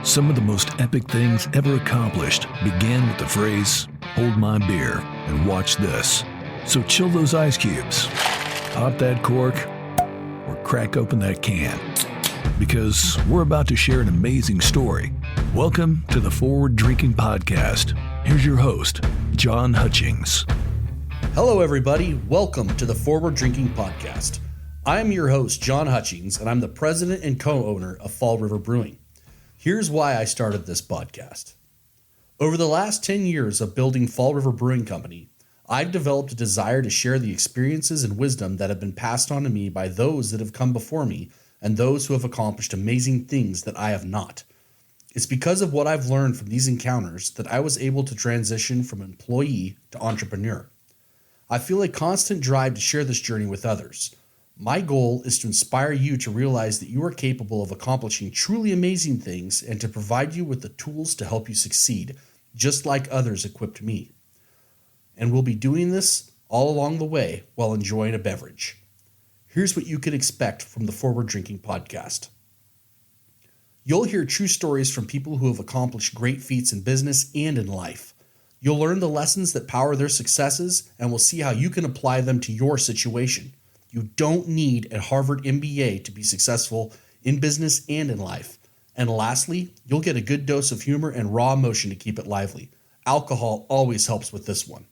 Some of the most epic things ever accomplished began with the phrase, "Hold my beer and watch this." So chill those ice cubes, pop that cork, or crack open that can. Because we're about to share an amazing story. Welcome to the Forward Drinking Podcast. Here's your host, John Hutchings. Hello, everybody. Welcome to the Forward Drinking Podcast. I am your host, John Hutchings, and I'm the president and co-owner of Fall River Brewing. Here's why I started this podcast. Over the last 10 years of building Fall River Brewing Company, I've developed a desire to share the experiences and wisdom that have been passed on to me by those that have come before me and those who have accomplished amazing things that I have not. It's because of what I've learned from these encounters that I was able to transition from employee to entrepreneur. I feel a constant drive to share this journey with others. My goal is to inspire you to realize that you are capable of accomplishing truly amazing things and to provide you with the tools to help you succeed, just like others equipped me. And we'll be doing this all along the way while enjoying a beverage. Here's what you can expect from the Forward Drinking Podcast. You'll hear true stories from people who have accomplished great feats in business and in life. You'll learn the lessons that power their successes, and we'll see how you can apply them to your situation. You don't need a Harvard MBA to be successful in business and in life. And lastly, you'll get a good dose of humor and raw emotion to keep it lively. Alcohol always helps with this one.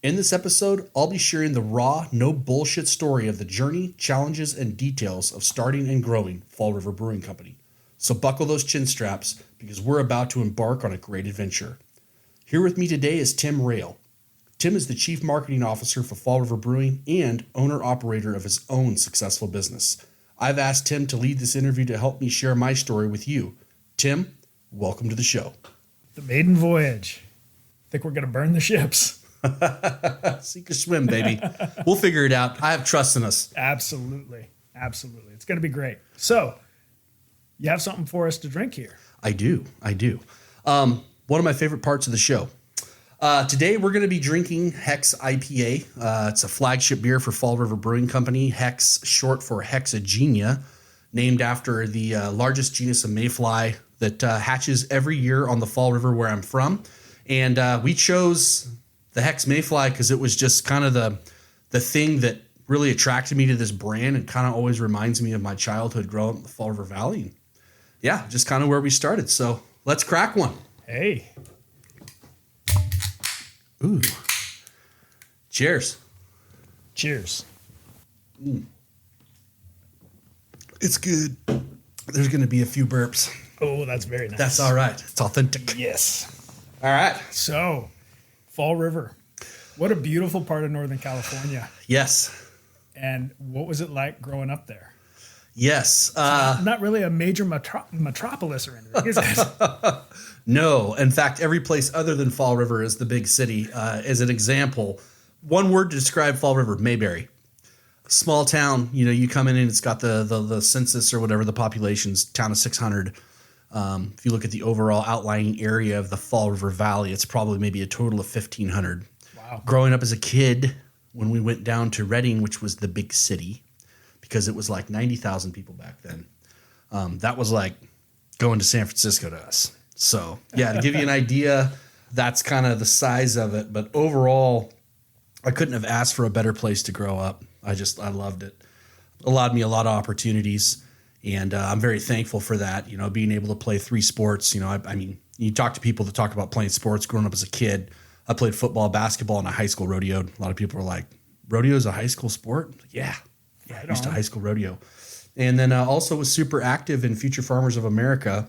In this episode, I'll be sharing the raw, no bullshit story of the journey, challenges, and details of starting and growing Fall River Brewing Company. So buckle those chin straps because we're about to embark on a great adventure. Here with me today is Tim Rail. Tim is the Chief Marketing Officer for Fall River Brewing and owner-operator of his own successful business. I've asked Tim to lead this interview to help me share my story with you. Tim, welcome to the show. The maiden voyage. Think we're going to burn the ships. Sink or swim, baby. We'll figure it out. I have trust in us. Absolutely. Absolutely. It's going to be great. So, you have something for us to drink here. I do. One of my favorite parts of the show. Today, we're going to be drinking Hex IPA. It's a flagship beer for Fall River Brewing Company. Hex, short for Hexagenia, named after the largest genus of mayfly that hatches every year on the Fall River where I'm from. And we chose the Hex mayfly because it was just kind of the thing that really attracted me to this brand and kind of always reminds me of my childhood growing up in the Fall River Valley. And yeah, just kind of where we started. So let's crack one. Hey. Ooh. Cheers. Cheers. It's good. There's going to be a few burps. Oh, that's very nice. That's all right. It's authentic. Yes. All right. So, Fall River. What a beautiful part of Northern California. Yes. And what was it like growing up there? Yes. Not really a major metropolis or anything, is it? No. In fact, every place other than Fall River is the big city. As an example, one word to describe Fall River, Mayberry. Small town, you come in and it's got the census or whatever, the population's town of 600. If you look at the overall outlying area of the Fall River Valley, it's probably maybe a total of 1,500. Wow. Growing up as a kid, when we went down to Redding, which was the big city, because it was like 90,000 people back then, that was like going to San Francisco to us. So, yeah, to give you an idea, that's kind of the size of it. But overall, I couldn't have asked for a better place to grow up. I loved it. It allowed me a lot of opportunities. And I'm very thankful for that, being able to play 3 sports. I mean, you talk to people that talk about playing sports growing up as a kid. I played football, basketball, and a high school rodeoed. A lot of people are like, rodeo is a high school sport? Yeah, I used to high school rodeo. And then also was super active in Future Farmers of America,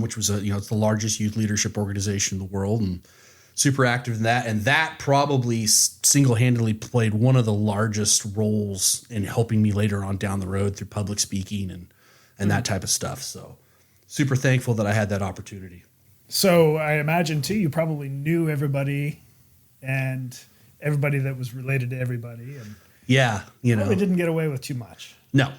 which was it's the largest youth leadership organization in the world, and super active in that. And that probably single-handedly played one of the largest roles in helping me later on down the road through public speaking and that type of stuff. So super thankful that I had that opportunity. So I imagine, too, you probably knew everybody and everybody that was related to everybody. And yeah, probably didn't get away with too much. No.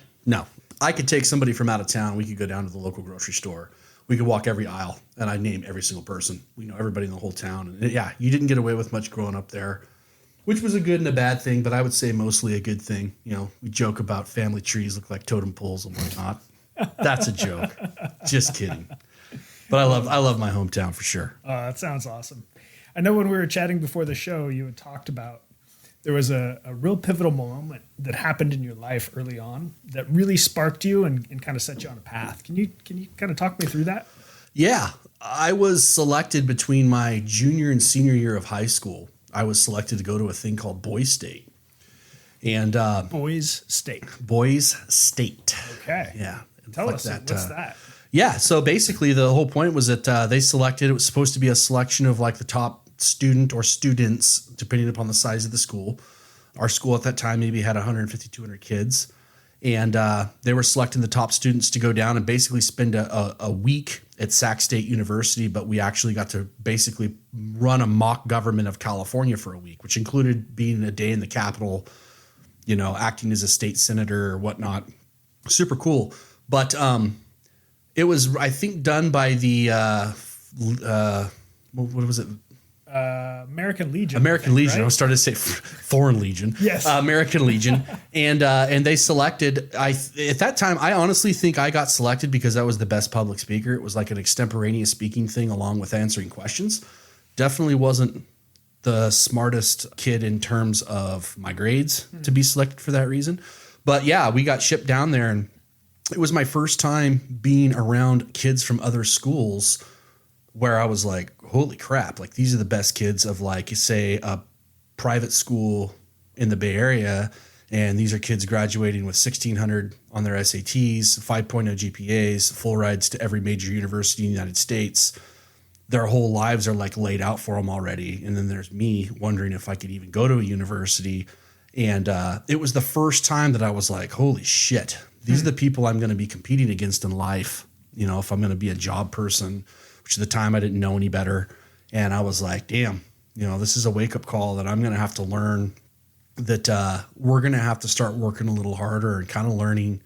I could take somebody from out of town. We could go down to the local grocery store. We could walk every aisle, and I'd name every single person. We know everybody in the whole town. And yeah, you didn't get away with much growing up there, which was a good and a bad thing, but I would say mostly a good thing. We joke about family trees look like totem poles and whatnot. That's a joke. Just kidding. But I love my hometown for sure. That sounds awesome. I know when we were chatting before the show, you had talked about there was a real pivotal moment that happened in your life early on that really sparked you and kind of set you on a path. Can you kind of talk me through that? Yeah, I was selected between my junior and senior year of high school. I was selected to go to a thing called Boys State. And Boys State. Boys State. Okay. Yeah. Tell us, what's that? Yeah, so basically the whole point was that they selected, it was supposed to be a selection of like the top student or students, depending upon the size of the school. Our school at that time maybe had 150, 200 kids. And they were selecting the top students to go down and basically spend a week at Sac State University, but we actually got to basically run a mock government of California for a week, which included being a day in the Capitol, you know, acting as a state senator or whatnot. Super cool. But it was, I think, done by the, what was it? American Legion. American Legion. Right? I was starting to say Foreign Legion. Yes. American Legion. And they selected, at that time, I honestly think I got selected because I was the best public speaker. It was like an extemporaneous speaking thing along with answering questions. Definitely wasn't the smartest kid in terms of my grades to be selected for that reason. But yeah, we got shipped down there, and it was my first time being around kids from other schools where I was like, holy crap, like these are the best kids of like, say, a private school in the Bay Area. And these are kids graduating with 1,600 on their SATs, 5.0 GPAs, full rides to every major university in the United States. Their whole lives are like laid out for them already. And then there's me wondering if I could even go to a university. And it was the first time that I was like, holy shit, these are the people I'm going to be competing against in life. You know, if I'm going to be a job person, which at the time I didn't know any better. And I was like, damn, you know, this is a wake up call that I'm going to have to learn that we're going to have to start working a little harder and kind of learning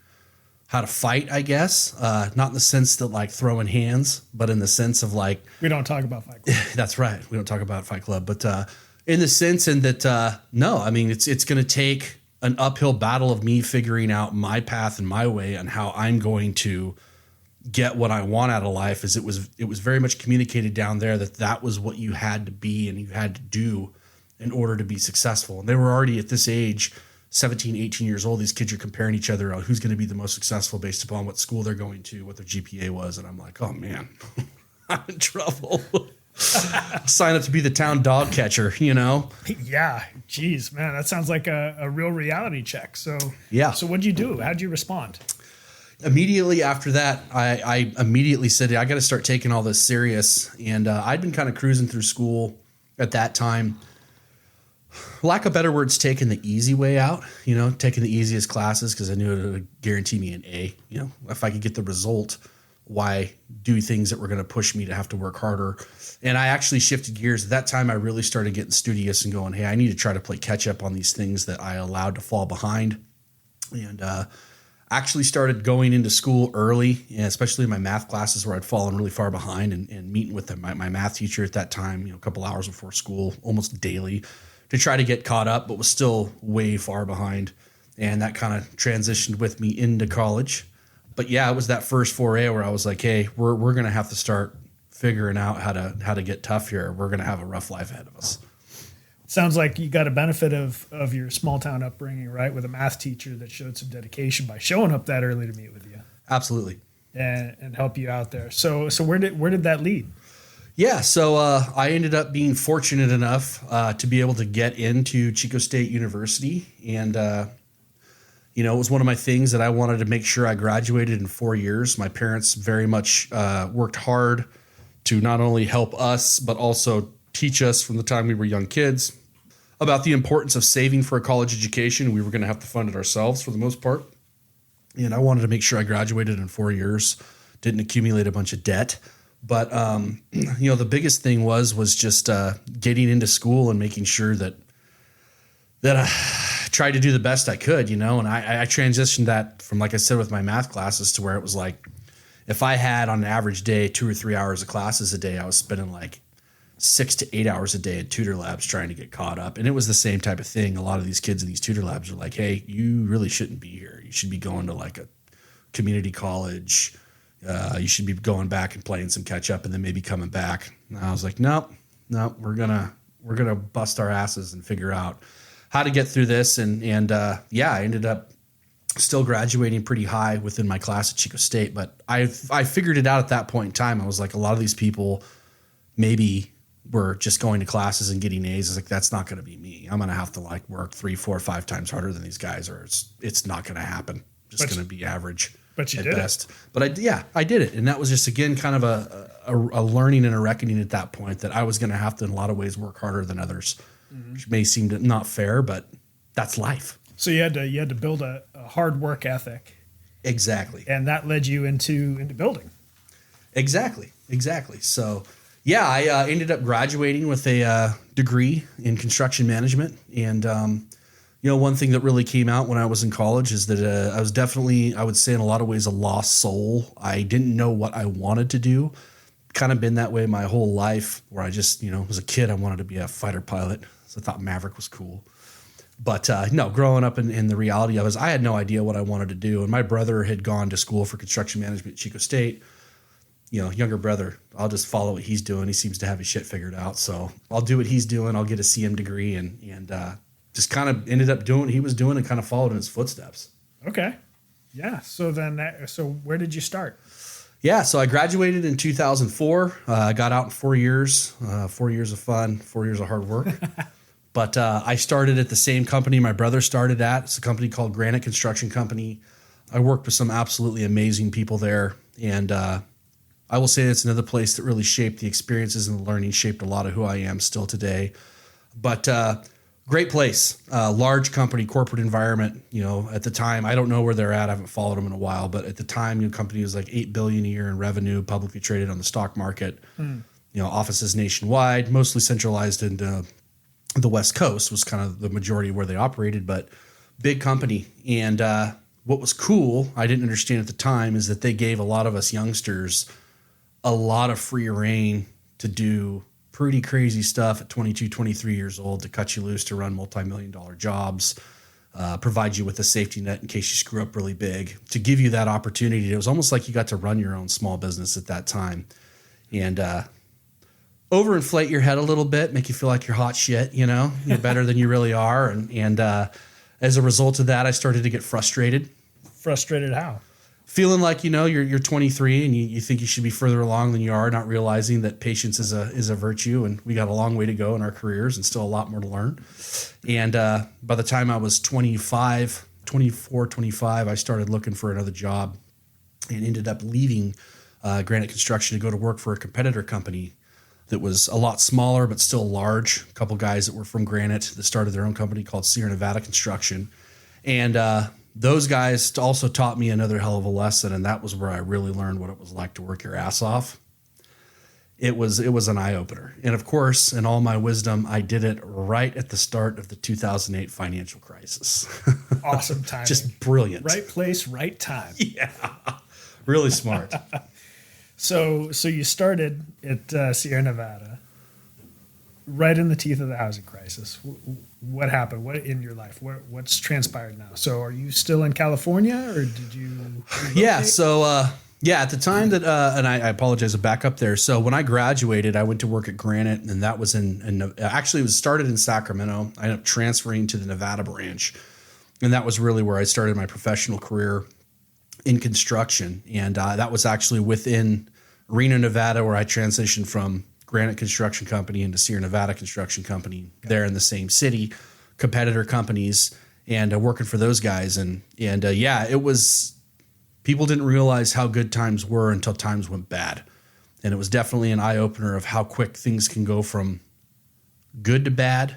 how to fight, I guess. Not in the sense that like throwing hands, but in the sense of like, we don't talk about Fight Club. That's right. We don't talk about Fight Club, but in the sense in that, no, I mean, it's going to take an uphill battle of me figuring out my path and my way and how I'm going to get what I want out of life. Is it was very much communicated down there that was what you had to be and you had to do in order to be successful. And they were already at this age, 17, 18 years old. These kids are comparing each other on who's going to be the most successful based upon what school they're going to, what their GPA was. And I'm like, oh man, I'm in trouble. Sign up to be the town dog catcher, you know? Yeah. Geez, man, that sounds like a real reality check. So, yeah. So what'd you do? How'd you respond? Immediately after that, I immediately said, I got to start taking all this serious. And I'd been kind of cruising through school at that time. Lack of better words, taking the easy way out, you know, taking the easiest classes because I knew it would guarantee me an A. You know, if I could get the result, why do things that were going to push me to have to work harder? And I actually shifted gears. At that time, I really started getting studious and going, hey, I need to try to play catch up on these things that I allowed to fall behind. And actually started going into school early, and especially in my math classes where I'd fallen really far behind, and meeting with my math teacher at that time, you know, a couple hours before school, almost daily, to try to get caught up, but was still way far behind. And that kind of transitioned with me into college. But yeah, it was that first foray where I was like, hey, we're going to have to start figuring out how to get tough here. We're going to have a rough life ahead of us. Sounds like you got a benefit of your small town upbringing, right? With a math teacher that showed some dedication by showing up that early to meet with you. Absolutely. And help you out there. So where did that lead? Yeah, so I ended up being fortunate enough to be able to get into Chico State University. And, you know, it was one of my things that I wanted to make sure I graduated in 4 years. My parents very much worked hard to not only help us, but also teach us from the time we were young kids about the importance of saving for a college education. We were going to have to fund it ourselves for the most part. And I wanted to make sure I graduated in 4 years, didn't accumulate a bunch of debt. But, you know, the biggest thing was just getting into school and making sure that I tried to do the best I could, you know. And I transitioned that from, like I said, with my math classes to where it was like, if I had on an average day 2 or 3 hours of classes a day, I was spending like 6 to 8 hours a day at tutor labs trying to get caught up. And it was the same type of thing. A lot of these kids in these tutor labs are like, hey, you really shouldn't be here. You should be going to like a community college, You should be going back and playing some catch up and then maybe coming back. And I was like, nope, we're gonna bust our asses and figure out how to get through this. And I ended up still graduating pretty high within my class at Chico State. But I figured it out at that point in time. I was like, a lot of these people maybe were just going to classes and getting A's. I was like, that's not going to be me. I'm going to have to like work 3, 4, 5 times harder than these guys, or it's not going to happen. Just going to be average. But you at did best. it. But I did it. And that was just, again, kind of a learning and a reckoning at that point that I was going to have to, in a lot of ways, work harder than others, which may seem not fair, but that's life. So you had to build a hard work ethic. Exactly. And that led you into building. Exactly. So, yeah, I ended up graduating with a degree in construction management. And, one thing that really came out when I was in college is that I was definitely, I would say in a lot of ways, a lost soul. I didn't know what I wanted to do. Kind of been that way my whole life, where I just, as a kid, I wanted to be a fighter pilot. So I thought Maverick was cool. But no, growing up in the reality of it, I had no idea what I wanted to do. And my brother had gone to school for construction management at Chico State. Younger brother, I'll just follow what he's doing. He seems to have his shit figured out. So I'll do what he's doing. I'll get a CM degree and just kind of ended up doing what he was doing and kind of followed in his footsteps. Okay. Yeah. So where did you start? Yeah. So I graduated in 2004. I got out in 4 years, 4 years of fun, 4 years of hard work. But I started at the same company my brother started at. It's a company called Granite Construction Company. I worked with some absolutely amazing people there. And I will say it's another place that really shaped the experiences and the learning, shaped a lot of who I am still today. But great place, large company, corporate environment. At the time, I don't know where they're at. I haven't followed them in a while. But at the time, the company was like $8 billion a year in revenue, publicly traded on the stock market. Offices nationwide, mostly centralized in the West Coast was kind of the majority where they operated, but big company. And what was cool, I didn't understand at the time, is that they gave a lot of us youngsters a lot of free reign to do pretty crazy stuff at 22, 23 years old, to cut you loose, to run multi-million-dollar jobs, provide you with a safety net in case you screw up really big, to give you that opportunity. It was almost like you got to run your own small business at that time. And overinflate your head a little bit, make you feel like you're hot shit, you're better than you really are. And as a result of that, I started to get frustrated. Frustrated how? Feeling like, you're 23 and you think you should be further along than you are, not realizing that patience is a virtue, and we got a long way to go in our careers and still a lot more to learn. And by the time I was 24, 25, I started looking for another job and ended up leaving Granite Construction to go to work for a competitor company that was a lot smaller but still large. A couple guys that were from Granite that started their own company called Sierra Nevada Construction. And those guys also taught me another hell of a lesson, and that was where I really learned what it was like to work your ass off. It was an eye-opener. And of course, in all my wisdom, I did it right at the start of the 2008 financial crisis. Awesome timing. Just brilliant. Right place, right time. Yeah. Really smart. So you started at Sierra Nevada, right in the teeth of the housing crisis. What happened? What in your life? What's transpired now? So are you still in California, or did you relocate? Yeah. So at the time that and I apologize to back up there. So when I graduated, I went to work at Granite, and that was actually it was started in Sacramento. I ended up transferring to the Nevada branch, and that was really where I started my professional career in construction. And that was actually within Reno, Nevada, where I transitioned from Granite Construction Company into Sierra Nevada Construction Company. There in the same city, competitor companies, and working for those guys. And it was, people didn't realize how good times were until times went bad. And it was definitely an eye opener of how quick things can go from good to bad.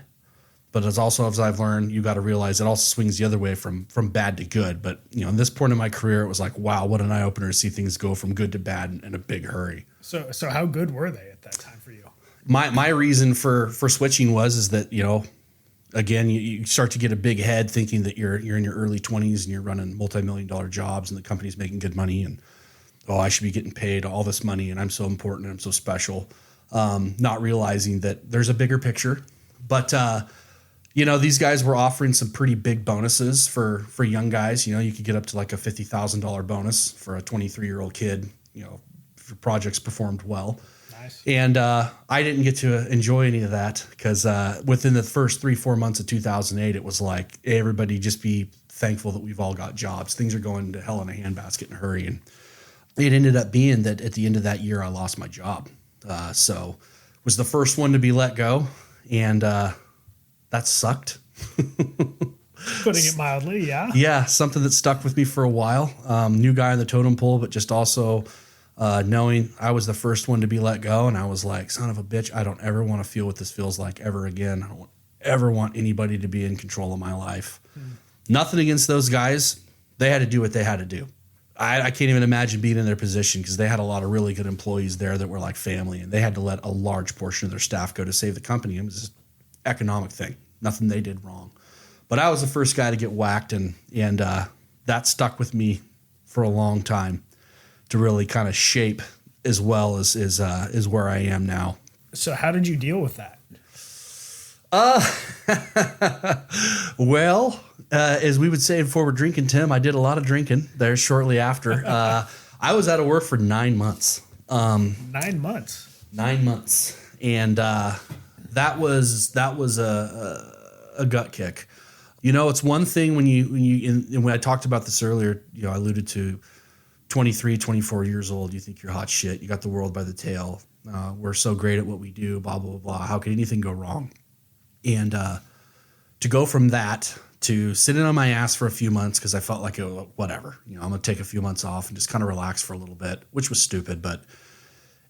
But as I've learned, you got to realize it also swings the other way from bad to good. But in this point in my career, it was like, wow, what an eye opener to see things go from good to bad in a big hurry. So how good were they at that time for you? My reason for switching is that again you start to get a big head thinking that you're in your early 20s and you're running multi-million-dollar jobs and the company's making good money, and I should be getting paid all this money and I'm so important and I'm so special. Not realizing that there's a bigger picture, but. These guys were offering some pretty big bonuses for young guys. You could get up to like a $50,000 bonus for a 23-year-old kid, if your projects performed well. Nice. And I didn't get to enjoy any of that because within the first 3-4 months of 2008, it was like everybody just be thankful that we've all got jobs. Things are going to hell in a handbasket in a hurry. And it ended up being that at the end of that year, I lost my job. So was the first one to be let go. And that sucked. Putting it mildly, yeah. Yeah, something that stuck with me for a while. New guy on the totem pole, but just also knowing I was the first one to be let go. And I was like, son of a bitch, I don't ever want to feel what this feels like ever again. I don't ever want anybody to be in control of my life. Nothing against those guys. They had to do what they had to do. I can't even imagine being in their position because they had a lot of really good employees there that were like family, and they had to let a large portion of their staff go to save the company. It was just an economic thing. Nothing they did wrong. But I was the first guy to get whacked, and that stuck with me for a long time to really kind of shape as well as is where I am now. So how did you deal with that? Well, as we would say in Forward Drinking, Tim, I did a lot of drinking there shortly after. I was out of work for 9 months. 9 months. 9 months. And that was a gut kick. It's one thing when I talked about this earlier, I alluded to 23, 24 years old. You think you're hot shit. You got the world by the tail. We're so great at what we do, blah, blah, blah. How could anything go wrong? And to go from that to sitting on my ass for a few months because I felt like, whatever, I'm going to take a few months off and just kind of relax for a little bit, which was stupid.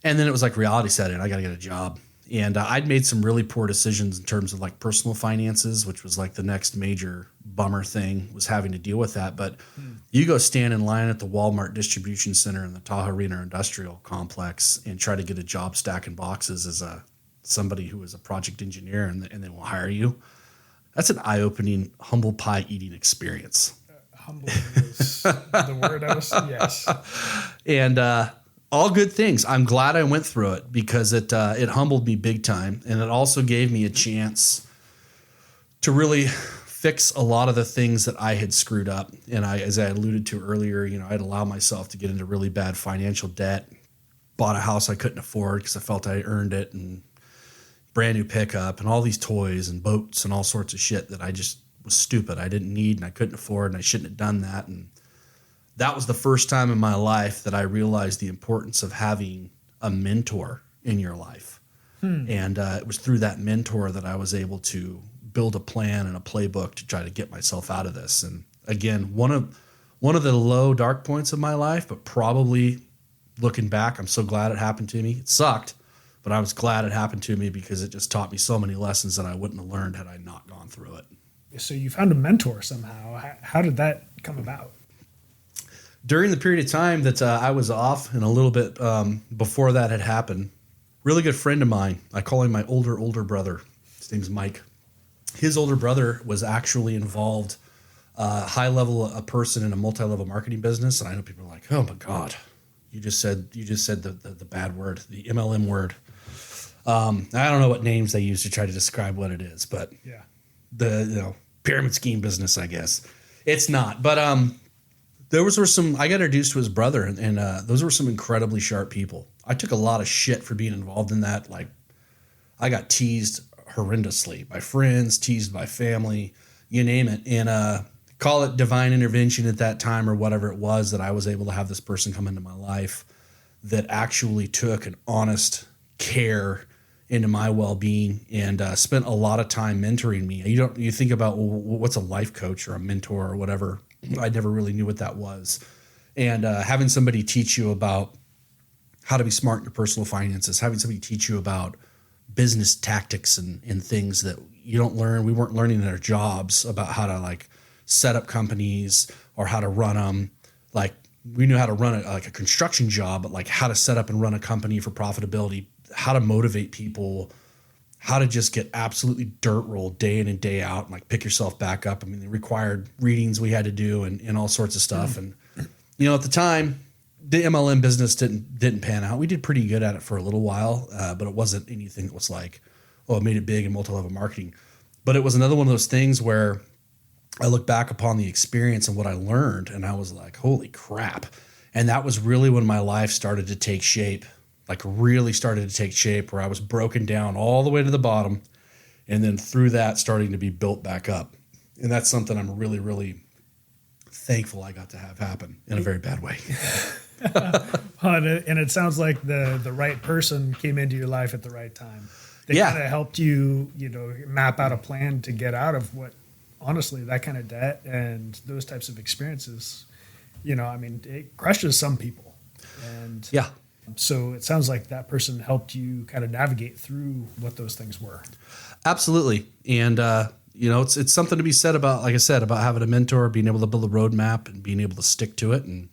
And then it was like reality set in. I got to get a job. And I'd made some really poor decisions in terms of like personal finances, which was like the next major bummer thing, was having to deal with that. But you go stand in line at the Walmart distribution center in the Tahoe Arena Industrial Complex and try to get a job stacking boxes as somebody who is a project engineer, and they will hire you. That's an eye-opening humble pie eating experience. Humble is the word I was, yes. And all good things. I'm glad I went through it because it humbled me big time. And it also gave me a chance to really fix a lot of the things that I had screwed up. And as I alluded to earlier, I'd allowed myself to get into really bad financial debt, bought a house I couldn't afford because I felt I earned it, and brand new pickup and all these toys and boats and all sorts of shit that I just was stupid. I didn't need and I couldn't afford, and I shouldn't have done that. And that was the first time in my life that I realized the importance of having a mentor in your life. And it was through that mentor that I was able to build a plan and a playbook to try to get myself out of this. And again, one of the low dark points of my life, but probably looking back, I'm so glad it happened to me. It sucked, but I was glad it happened to me because it just taught me so many lessons that I wouldn't have learned had I not gone through it. So you found a mentor somehow. How did that come about? During the period of time that I was off, and a little bit before that had happened, really good friend of mine, I call him my older brother. His name's Mike. His older brother was actually involved, a person in a multi-level marketing business. And I know people are like, oh my God, you just said the bad word, the MLM word. I don't know what names they use to try to describe what it is, but yeah, the pyramid scheme business, I guess. It's not, but there were some. I got introduced to his brother, and those were some incredibly sharp people. I took a lot of shit for being involved in that. Like, I got teased horrendously by friends, teased by family, you name it. And call it divine intervention at that time or whatever it was, that I was able to have this person come into my life that actually took an honest care into my well-being and spent a lot of time mentoring me. You think about, well, what's a life coach or a mentor or whatever. I never really knew what that was. And having somebody teach you about how to be smart in your personal finances, having somebody teach you about business tactics and things that you don't learn. We weren't learning in our jobs about how to like set up companies or how to run them. Like, we knew how to run a construction job, but like how to set up and run a company for profitability, how to motivate people, how to just get absolutely dirt rolled day in and day out and like pick yourself back up. I mean, they required readings we had to do and all sorts of stuff. And, at the time, the MLM business didn't pan out. We did pretty good at it for a little while, but it wasn't anything that was like, it made it big in multi-level marketing. But it was another one of those things where I look back upon the experience and what I learned, and I was like, holy crap. And that was really when my life started to take shape, like really started to take shape, where I was broken down all the way to the bottom. And then through that, starting to be built back up. And that's something I'm really, really thankful I got to have happen in a very bad way. And it sounds like the right person came into your life at the right time. They kind of helped you, map out a plan to get out of what, honestly, that kind of debt and those types of experiences, it crushes some people. And so it sounds like that person helped you kind of navigate through what those things were. Absolutely. And, it's something to be said about, like I said, about having a mentor, being able to build a roadmap and being able to stick to it. And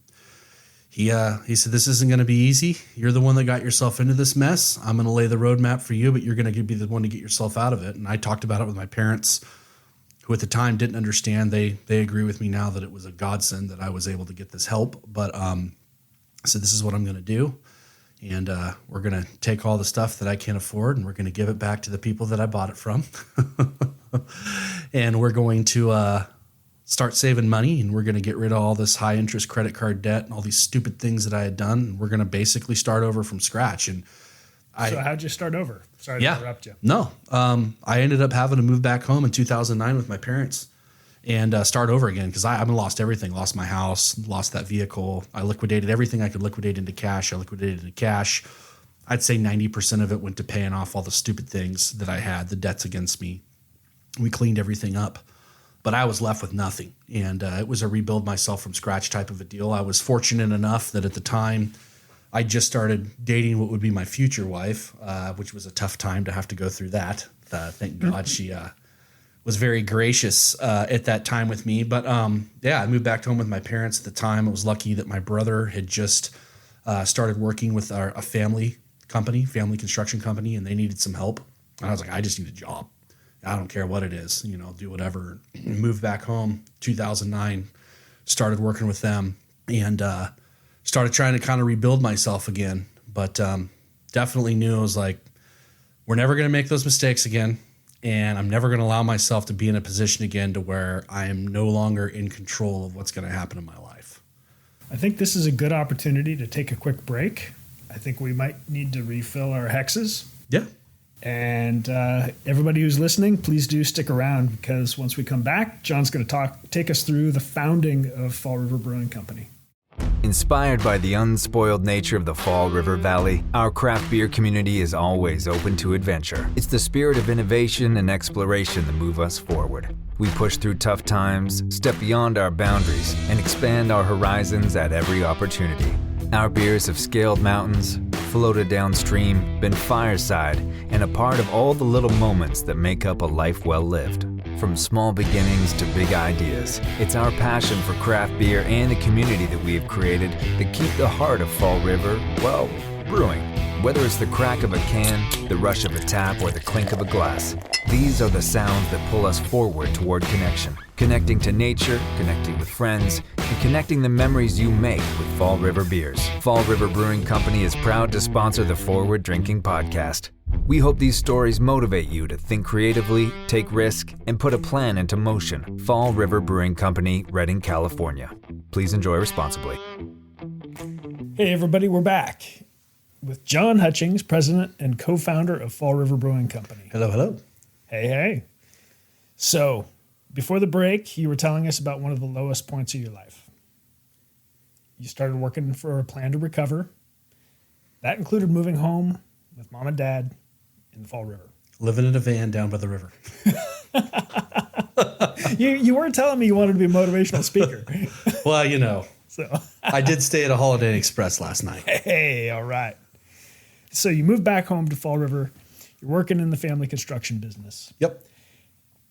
he said, this isn't going to be easy. You're the one that got yourself into this mess. I'm going to lay the roadmap for you, but you're going to be the one to get yourself out of it. And I talked about it with my parents, who at the time didn't understand. They agree with me now that it was a godsend that I was able to get this help. But I said, this is what I'm going to do. And we're going to take all the stuff that I can't afford, and we're going to give it back to the people that I bought it from. And we're going to start saving money, and we're going to get rid of all this high interest credit card debt and all these stupid things that I had done. And we're going to basically start over from scratch. And so how'd you start over? Sorry to interrupt you. No. I ended up having to move back home in 2009 with my parents and start over again, because I lost everything. Lost my house, lost that vehicle. I liquidated everything I could liquidate into cash. I'd say 90% of it went to paying off all the stupid things that I had, the debts against me. We cleaned everything up, but I was left with nothing. And it was a rebuild myself from scratch type of a deal. I was fortunate enough that at the time I just started dating what would be my future wife, which was a tough time to have to go through that. Thank God she was very gracious at that time with me. But I moved back home with my parents at the time. I was lucky that my brother had just started working with a family construction company, and they needed some help. And I was like, I just need a job. I don't care what it is, do whatever. Moved back home, 2009, started working with them, and started trying to kind of rebuild myself again. But definitely knew I was like, we're never going to make those mistakes again. And I'm never going to allow myself to be in a position again to where I am no longer in control of what's going to happen in my life. I think this is a good opportunity to take a quick break. I think we might need to refill our hexes. Yeah. And everybody who's listening, please do stick around, because once we come back, John's going to take us through the founding of Fall River Brewing Company. Inspired by the unspoiled nature of the Fall River Valley, our craft beer community is always open to adventure. It's the spirit of innovation and exploration that move us forward. We push through tough times, step beyond our boundaries, and expand our horizons at every opportunity. Our beers have scaled mountains, floated downstream, been fireside, and a part of all the little moments that make up a life well lived. From small beginnings to big ideas, it's our passion for craft beer and the community that we have created that keep the heart of Fall River, brewing. Whether it's the crack of a can, the rush of a tap, or the clink of a glass, these are the sounds that pull us forward toward connection. Connecting to nature, connecting with friends, and connecting the memories you make with Fall River beers. Fall River Brewing Company is proud to sponsor the Forward Drinking Podcast. We hope these stories motivate you to think creatively, take risk, and put a plan into motion. Fall River Brewing Company, Redding, California. Please enjoy responsibly. Hey everybody, we're back with John Hutchings, president and co-founder of Fall River Brewing Company. Hello, hello. Hey. So, before the break, you were telling us about one of the lowest points of your life. You started working for a plan to recover. That included moving home with mom and dad in the Fall River. Living in a van down by the river. You weren't telling me you wanted to be a motivational speaker. Well, So I did stay at a Holiday Inn Express last night. Hey, all right. So you moved back home to Fall River. You're working in the family construction business. Yep.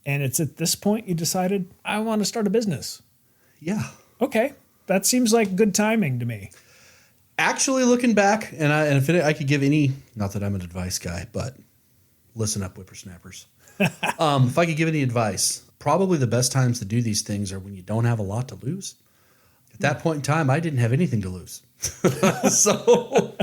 And it's at this point you decided, I want to start a business. Yeah. Okay. That seems like good timing to me. Actually, looking back, and if I could give any, not that I'm an advice guy, but listen up, whippersnappers. If I could give any advice, probably the best times to do these things are when you don't have a lot to lose. At that point in time, I didn't have anything to lose. So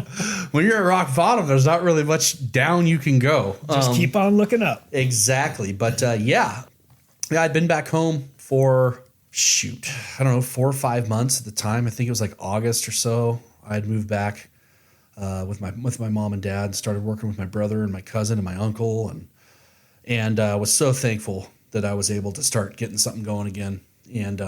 when you're at rock bottom, there's not really much down you can go. Just keep on looking up. Exactly. But I'd been back home for I don't know, 4 or 5 months at the time. I think it was like August or so. I had moved back with my mom and dad, started working with my brother and my cousin and my uncle, and was so thankful that I was able to start getting something going again. And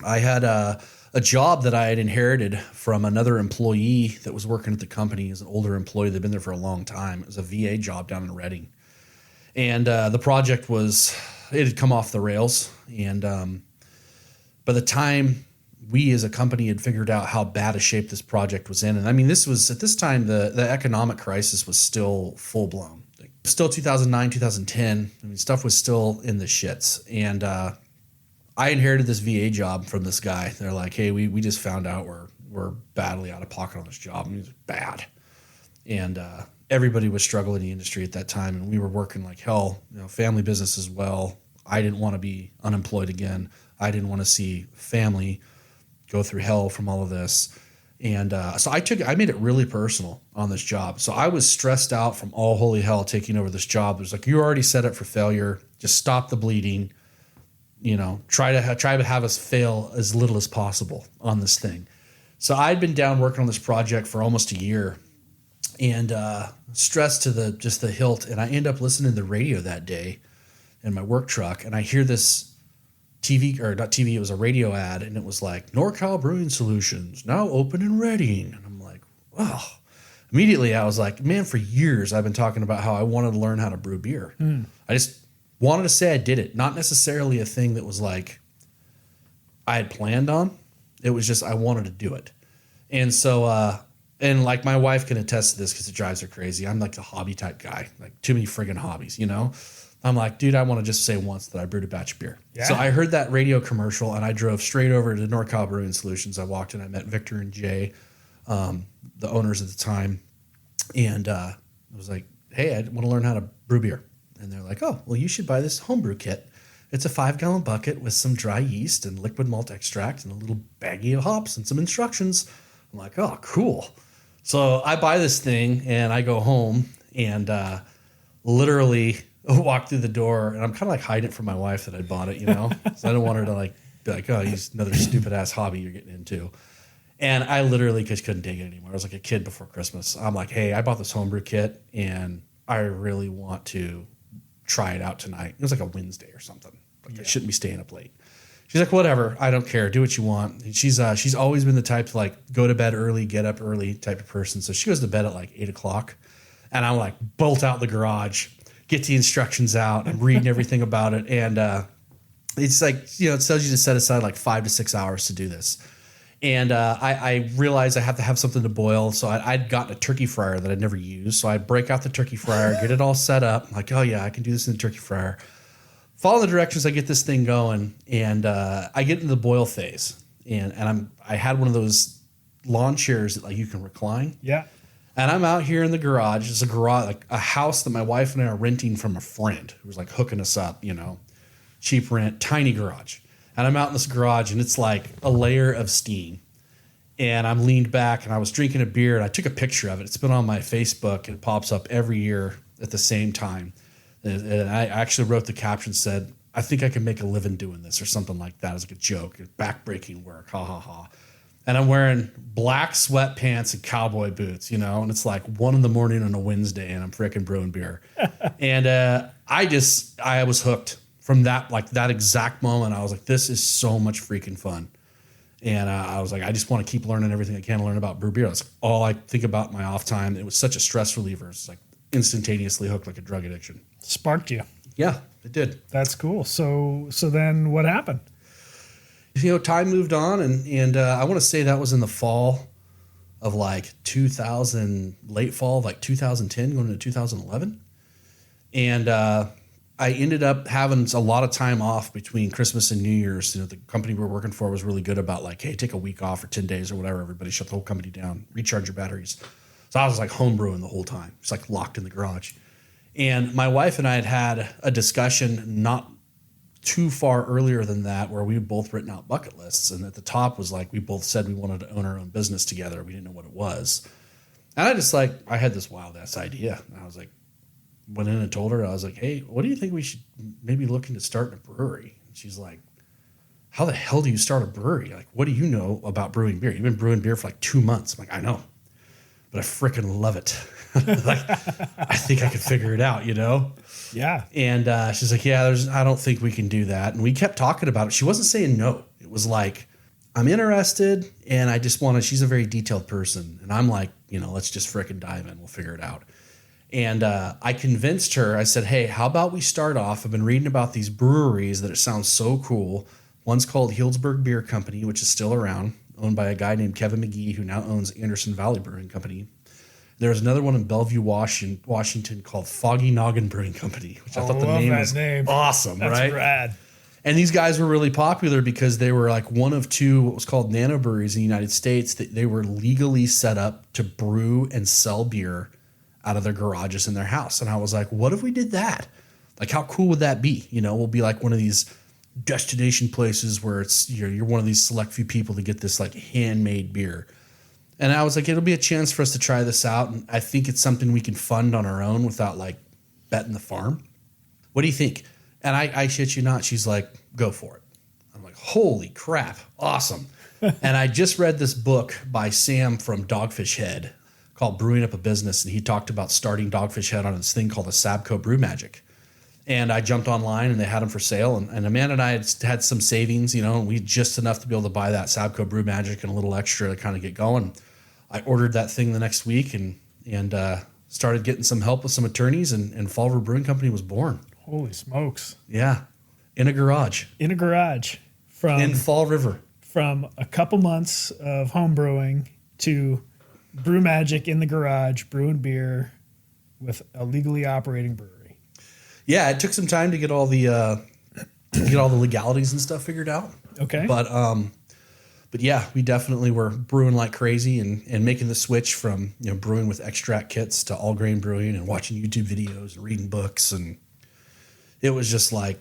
I had a job that I had inherited from another employee that was working at the company. He was an older employee that had been there for a long time. It was a VA job down in Reading. And the project it had come off the rails. And by the time we as a company had figured out how bad a shape this project was in, and I mean, this was at this time, the economic crisis was still full blown. Still 2009, 2010. I mean, stuff was still in the shits. And I inherited this VA job from this guy. They're like, hey, we just found out we're badly out of pocket on this job. I mean, it was bad. And everybody was struggling in the industry at that time, and we were working like hell, family business as well. I didn't want to be unemployed again. I didn't want to see family go through hell from all of this. And so I made it really personal on this job. So I was stressed out from all holy hell taking over this job. It was like, you're already set up for failure. Just stop the bleeding. Try to have us fail as little as possible on this thing. So I'd been down working on this project for almost a year, and stressed to the hilt. And I end up listening to the radio that day in my work truck, and I hear this TV, or not TV, it was a radio ad, and it was like, NorCal Brewing Solutions, now open in Reading. And I'm like, wow. Immediately I was like, man, for years I've been talking about how I wanted to learn how to brew beer. I just wanted to say I did it. Not necessarily a thing that was like I had planned on. It was just I wanted to do it. And so, and like my wife can attest to this because it drives her crazy. I'm like the hobby type guy, like too many friggin' hobbies, I'm like, dude, I want to just say once that I brewed a batch of beer. Yeah. So I heard that radio commercial and I drove straight over to NorCal Brewing Solutions. I walked in, I met Victor and Jay, the owners at the time. And I was like, hey, I want to learn how to brew beer. And they're like, oh, well, you should buy this homebrew kit. It's a 5-gallon bucket with some dry yeast and liquid malt extract and a little baggie of hops and some instructions. I'm like, oh, cool. So I buy this thing and I go home and literally walk through the door, and I'm kind of like hiding it from my wife that I bought it, So I don't want her to be like, oh, he's another stupid ass hobby you're getting into. And I literally just couldn't take it anymore. I was like a kid before Christmas. I'm like, hey, I bought this homebrew kit and I really want to try it out tonight. It was like a Wednesday or something. I shouldn't be staying up late. She's like, whatever, I don't care. Do what you want. And she's always been the type to go to bed early, get up early type of person. So she goes to bed at 8 o'clock, and I'm bolt out the garage, get the instructions out. I'm reading everything about it. And it's it tells you to set aside 5 to 6 hours to do this. And I realized I have to have something to boil. So I'd gotten a turkey fryer that I'd never used. So I break out the turkey fryer, get it all set up. I'm like, oh yeah, I can do this in the turkey fryer. Follow the directions, I get this thing going, and I get into the boil phase. And I had one of those lawn chairs that you can recline. Yeah. And I'm out here in the garage. It's a garage, a house that my wife and I are renting from a friend who was hooking us up, cheap rent, tiny garage. And I'm out in this garage, and it's like a layer of steam. And I'm leaned back, and I was drinking a beer, and I took a picture of it. It's been on my Facebook, and it pops up every year at the same time. And I actually wrote the caption, said, I think I can make a living doing this, or something like that. It was a joke, back-breaking work, ha, ha, ha. And I'm wearing black sweatpants and cowboy boots, and it's 1 a.m. on a Wednesday, and I'm freaking brewing beer. And I was hooked from that, that exact moment. I was like, this is so much freaking fun. And I was like, I just want to keep learning everything I can to learn about brew beer. That's all I think about in my off time. It was such a stress reliever. It's instantaneously hooked like a drug addiction. Sparked you. Yeah, it did. That's cool. So then what happened? Time moved on, and I want to say that was in the fall of 2000, late fall of 2010, going into 2011. And I ended up having a lot of time off between Christmas and New Year's. The company we were working for was really good about hey, take a week off or 10 days or whatever. Everybody shut the whole company down, recharge your batteries. So I was home brewing the whole time. It's locked in the garage. And my wife and I had a discussion not too far earlier than that where we had both written out bucket lists. And at the top was we both said we wanted to own our own business together. We didn't know what it was. And I just I had this wild ass idea. And I was went in and told her, I was hey, what do you think we should maybe look into starting a brewery? And she's like, how the hell do you start a brewery? Like, what do you know about brewing beer? You've been brewing beer for like 2 months. I'm like, I know, but I freaking love it. Like, I think I could figure it out, Yeah. And she's like, yeah, I don't think we can do that. And we kept talking about it. She wasn't saying no. It was like, I'm interested and I just she's a very detailed person. And I'm like, let's just freaking dive in. We'll figure it out. And I convinced her. I said, hey, how about we start off? I've been reading about these breweries that it sounds so cool. One's called Healdsburg Beer Company, which is still around, owned by a guy named Kevin McGee, who now owns Anderson Valley Brewing Company. There's another one in Bellevue, Washington called Foggy Noggin Brewing Company, which I thought the name was awesome, That's right? Rad. And these guys were really popular because they were like one of two what was called nano breweries in the United States that they were legally set up to brew and sell beer out of their garages in their house. And I was like, what if we did that? Like, how cool would that be? We'll be like one of these destination places where it's you're one of these select few people to get this like handmade beer. And I was like, it'll be a chance for us to try this out. And I think it's something we can fund on our own without like betting the farm. What do you think? And I shit you not, she's like, go for it. I'm like, holy crap, awesome. And I just read this book by Sam from Dogfish Head called Brewing Up a Business. And he talked about starting Dogfish Head on this thing called the Sabco Brew Magic. And I jumped online and they had them for sale. And Amanda and I had some savings, and we had just enough to be able to buy that Sabco Brew Magic and a little extra to kind of get going. I ordered that thing the next week and started getting some help with some attorneys and Fall River Brewing Company was born. Holy smokes. Yeah. In a garage. In Fall River. From a couple months of home brewing to brew magic in the garage, brewing beer with a legally operating brewery. Yeah, it took some time to get all the legalities and stuff figured out. Okay. But yeah, we definitely were brewing like crazy and making the switch from brewing with extract kits to all grain brewing and watching YouTube videos and reading books, and it was just like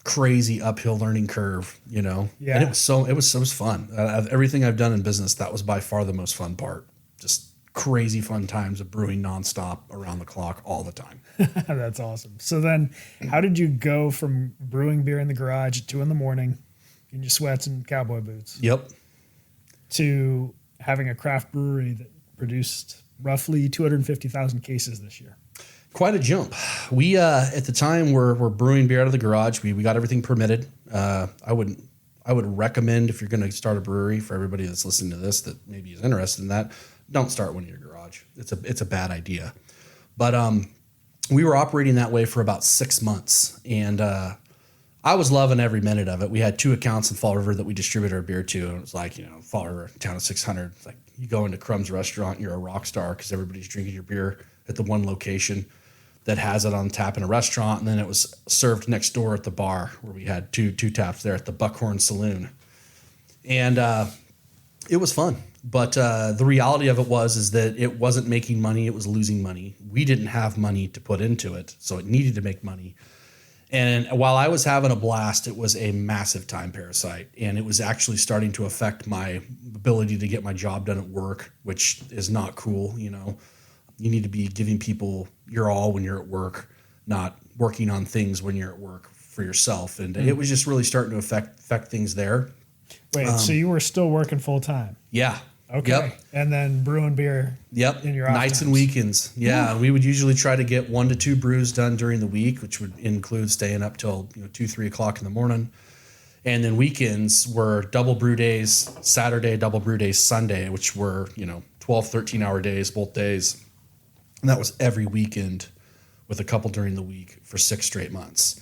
crazy uphill learning curve, Yeah. And it was fun. Of everything I've done in business, that was by far the most fun part. Just crazy fun times of brewing nonstop around the clock all the time. That's awesome. So then how did you go from brewing beer in the garage at 2 a.m. in your sweats and cowboy boots? Yep. To having a craft brewery that produced roughly 250,000 cases this year? Quite a jump. We, at the time, were brewing beer out of the garage. We got everything permitted. I would recommend, if you're going to start a brewery, for everybody that's listening to this that maybe is interested in that, don't start one in your garage. It's a bad idea. But we were operating that way for about 6 months, and I was loving every minute of it. We had 2 accounts in Fall River that we distributed our beer to, and it was like, Fall River, town of 600. It's like you go into Crumb's restaurant, you're a rock star because everybody's drinking your beer at the one location that has it on tap in a restaurant, and then it was served next door at the bar where we had two taps there at the Buckhorn Saloon. And it was fun. But the reality of it is that it wasn't making money. It was losing money. We didn't have money to put into it, so it needed to make money. And while I was having a blast, it was a massive time parasite, and it was actually starting to affect my ability to get my job done at work, which is not cool. You need to be giving people your all when you're at work, not working on things when you're at work for yourself. And it was just really starting to affect things there. Wait, so you were still working full time? Yeah. Okay. Yep. And then brewing beer in your off nights times. and weekends. Yeah. And we would usually try to get 1 to 2 brews done during the week, which would include staying up till 2-3 o'clock in the morning. And then weekends were double brew days, Saturday, double brew days, Sunday, which were 12, 13-hour days, both days. And that was every weekend with a couple during the week for 6 straight months.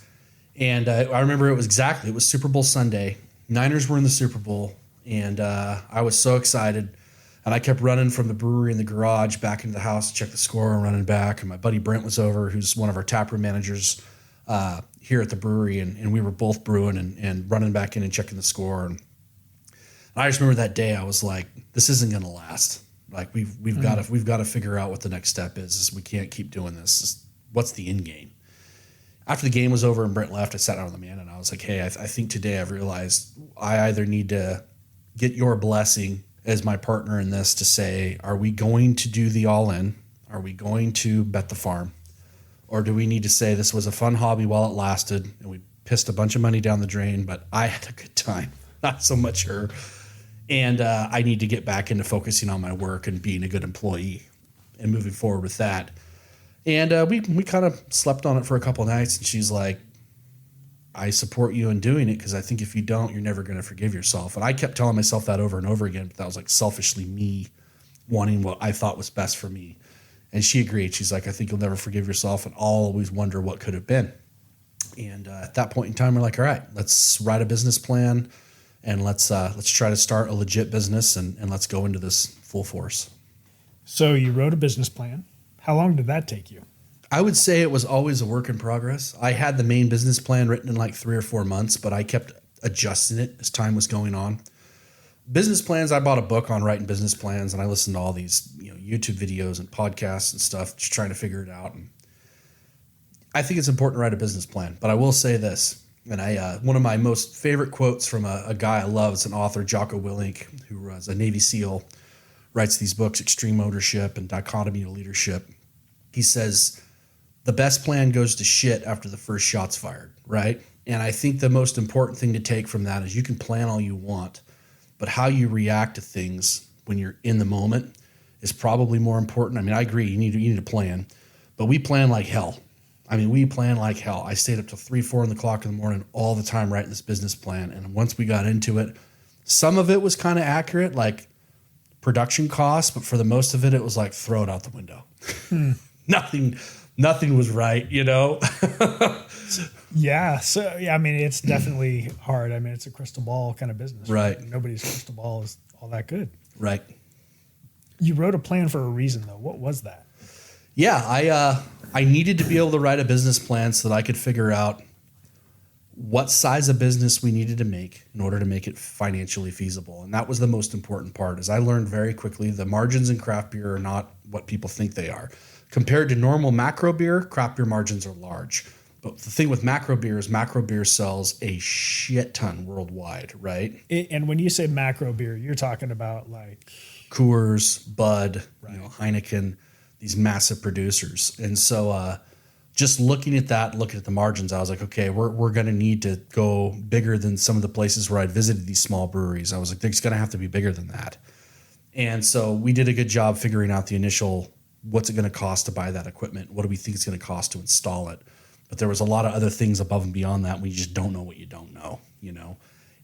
And I remember it was Super Bowl Sunday. Niners were in the Super Bowl. And I was so excited. And I kept running from the brewery in the garage back into the house to check the score and running back. And my buddy Brent was over, who's one of our taproom managers here at the brewery. And we were both brewing and running back in and checking the score. And I just remember that day I was like, this isn't going to last. Like we've got to figure out what the next step is we can't keep doing this. What's the end game? After the game was over and Brent left, I sat down with the man and I was like, hey, I think today I've realized I either need to get your blessing as my partner in this to say, are we going to do the all in? Are we going to bet the farm? Or do we need to say this was a fun hobby while it lasted and we pissed a bunch of money down the drain, but I had a good time, not so much her. And I need to get back into focusing on my work and being a good employee and moving forward with that. And we kind of slept on it for a couple of nights, and she's like, I support you in doing it because I think if you don't, you're never going to forgive yourself. And I kept telling myself that over and over again, but that was like selfishly me wanting what I thought was best for me. And she agreed. She's like, I think you'll never forgive yourself, and I'll always wonder what could have been. And at that point in time, we're like, all right, let's write a business plan, and let's try to start a legit business, and let's go into this full force. So you wrote a business plan. How long did that take you? I would say it was always a work in progress. I had the main business plan written in like 3 or 4 months, but I kept adjusting it as time was going on. Business plans, I bought a book on writing business plans, and I listened to all these YouTube videos and podcasts and stuff, just trying to figure it out. And I think it's important to write a business plan, but I will say this, and one of my most favorite quotes from a guy I love is an author, Jocko Willink, who was a Navy SEAL, writes these books, Extreme Ownership and Dichotomy of Leadership. He says, the best plan goes to shit after the first shot's fired, right? And I think the most important thing to take from that is you can plan all you want, but how you react to things when you're in the moment is probably more important. I mean, I agree, you need a plan, but we plan like hell. We plan like hell. I stayed up till 3, 4 o'clock in the morning all the time writing this business plan. And once we got into it, some of it was kind of accurate, like production costs, but for the most of it, it was like throw it out the window. Nothing was right, Yeah. So, it's definitely hard. It's a crystal ball kind of business. Right. Nobody's crystal ball is all that good. Right. You wrote a plan for a reason, though. What was that? Yeah, I needed to be able to write a business plan so that I could figure out what size of business we needed to make in order to make it financially feasible. And that was the most important part, is I learned very quickly the margins in craft beer are not what people think they are. Compared to normal macro beer, craft beer margins are large. But the thing with macro beer sells a shit ton worldwide, right? And when you say macro beer, you're talking about like Coors, Bud, right. Heineken, these massive producers. And so just looking at the margins, I was like, okay, we're going to need to go bigger than some of the places where I'd visited these small breweries. I was like, there's going to have to be bigger than that. And so we did a good job figuring out the initial, what's it going to cost to buy that equipment? What do we think it's going to cost to install it? But there was a lot of other things above and beyond that. We just don't know what you don't know,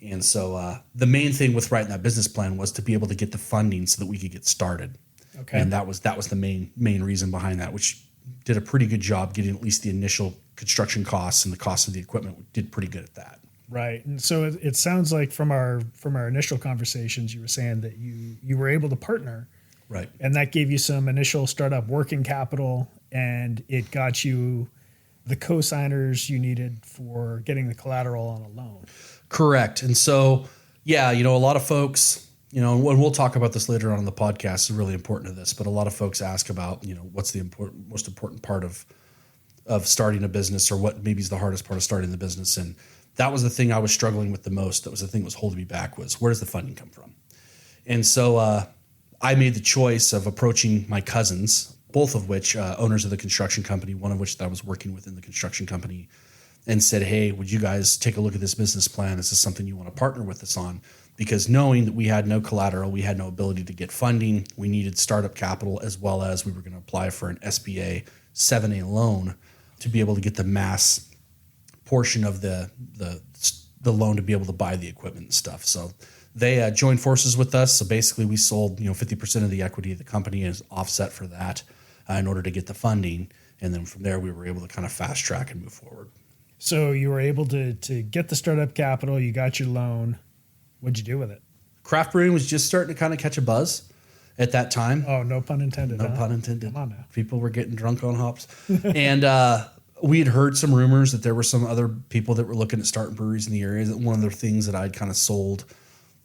And so the main thing with writing that business plan was to be able to get the funding so that we could get started. Okay. And that was the main reason behind that, which did a pretty good job getting at least the initial construction costs and the cost of the equipment. We did pretty good at that. Right. And so it sounds like from our initial conversations, you were saying that you were able to partner. Right. And that gave you some initial startup working capital, and it got you the co-signers you needed for getting the collateral on a loan. Correct. And so, yeah, a lot of folks, and we'll talk about this later on in the podcast, is really important to this, but a lot of folks ask about, what's the most important part of starting a business, or what maybe is the hardest part of starting the business. And that was the thing I was struggling with the most. That was the thing that was holding me back, was where does the funding come from? And so I made the choice of approaching my cousins, both of which owners of the construction company, one of which that I was working with in the construction company, and said, hey, would you guys take a look at this business plan? Is this something you want to partner with us on? Because knowing that we had no collateral, we had no ability to get funding, we needed startup capital, as well as we were going to apply for an SBA 7A loan to be able to get the mass portion of the loan to be able to buy the equipment and stuff. So they joined forces with us. So basically we sold 50% of the equity of the company as offset for that in order to get the funding. And then from there, we were able to kind of fast track and move forward. So you were able to get the startup capital, you got your loan. What'd you do with it? Craft brewing was just starting to kind of catch a buzz at that time. Oh, no pun intended. No pun intended. Come on now. People were getting drunk on hops. And we had heard some rumors that there were some other people that were looking at starting breweries in the area. That one of the things that I'd kind of sold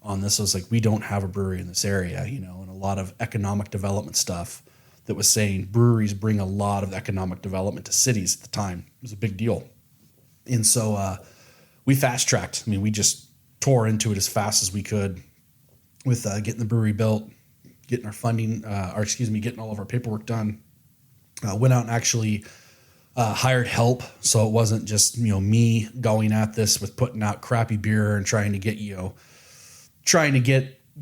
on this was like, we don't have a brewery in this area, and a lot of economic development stuff that was saying breweries bring a lot of economic development to cities at the time. It was a big deal. And so we fast tracked. We just tore into it as fast as we could with getting the brewery built, getting our funding, getting all of our paperwork done. Went out and actually hired help. So it wasn't just, me going at this with putting out crappy beer and trying to get,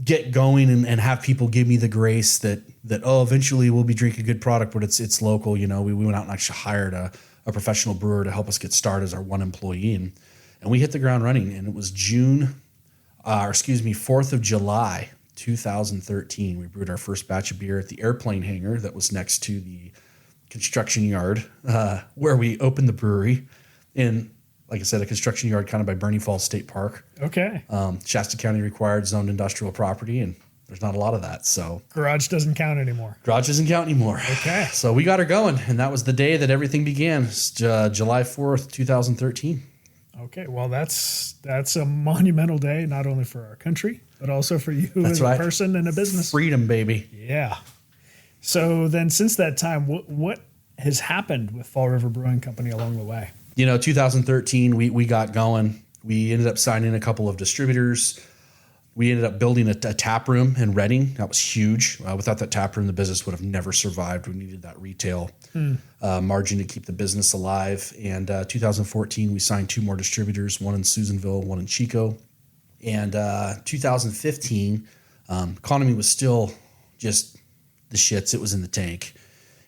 get going and have people give me the grace that, eventually we'll be drinking good product, but it's local. We went out and actually hired a professional brewer to help us get started as our one employee. And we hit the ground running, and it was 4th of July, 2013. We brewed our first batch of beer at the airplane hangar that was next to the construction yard, where we opened the brewery in, like I said, a construction yard kind of by Bernie Falls State Park. Okay. Shasta County required zoned industrial property, and there's not a lot of that. So garage doesn't count anymore. Okay. So we got her going, and that was the day that everything began. July 4th, 2013. Okay. Well, that's a monumental day, not only for our country, but also for you as a person and a business. Freedom, baby. Yeah. So then since that time, what has happened with Fall River Brewing Company along the way? 2013, we got going. We ended up signing a couple of distributors. We ended up building a tap room in Reading. That was huge. Without that tap room, the business would have never survived. We needed that retail margin to keep the business alive. And 2014, we signed 2 more distributors, one in Susanville, one in Chico. And 2015, economy was still just the shits. It was in the tank.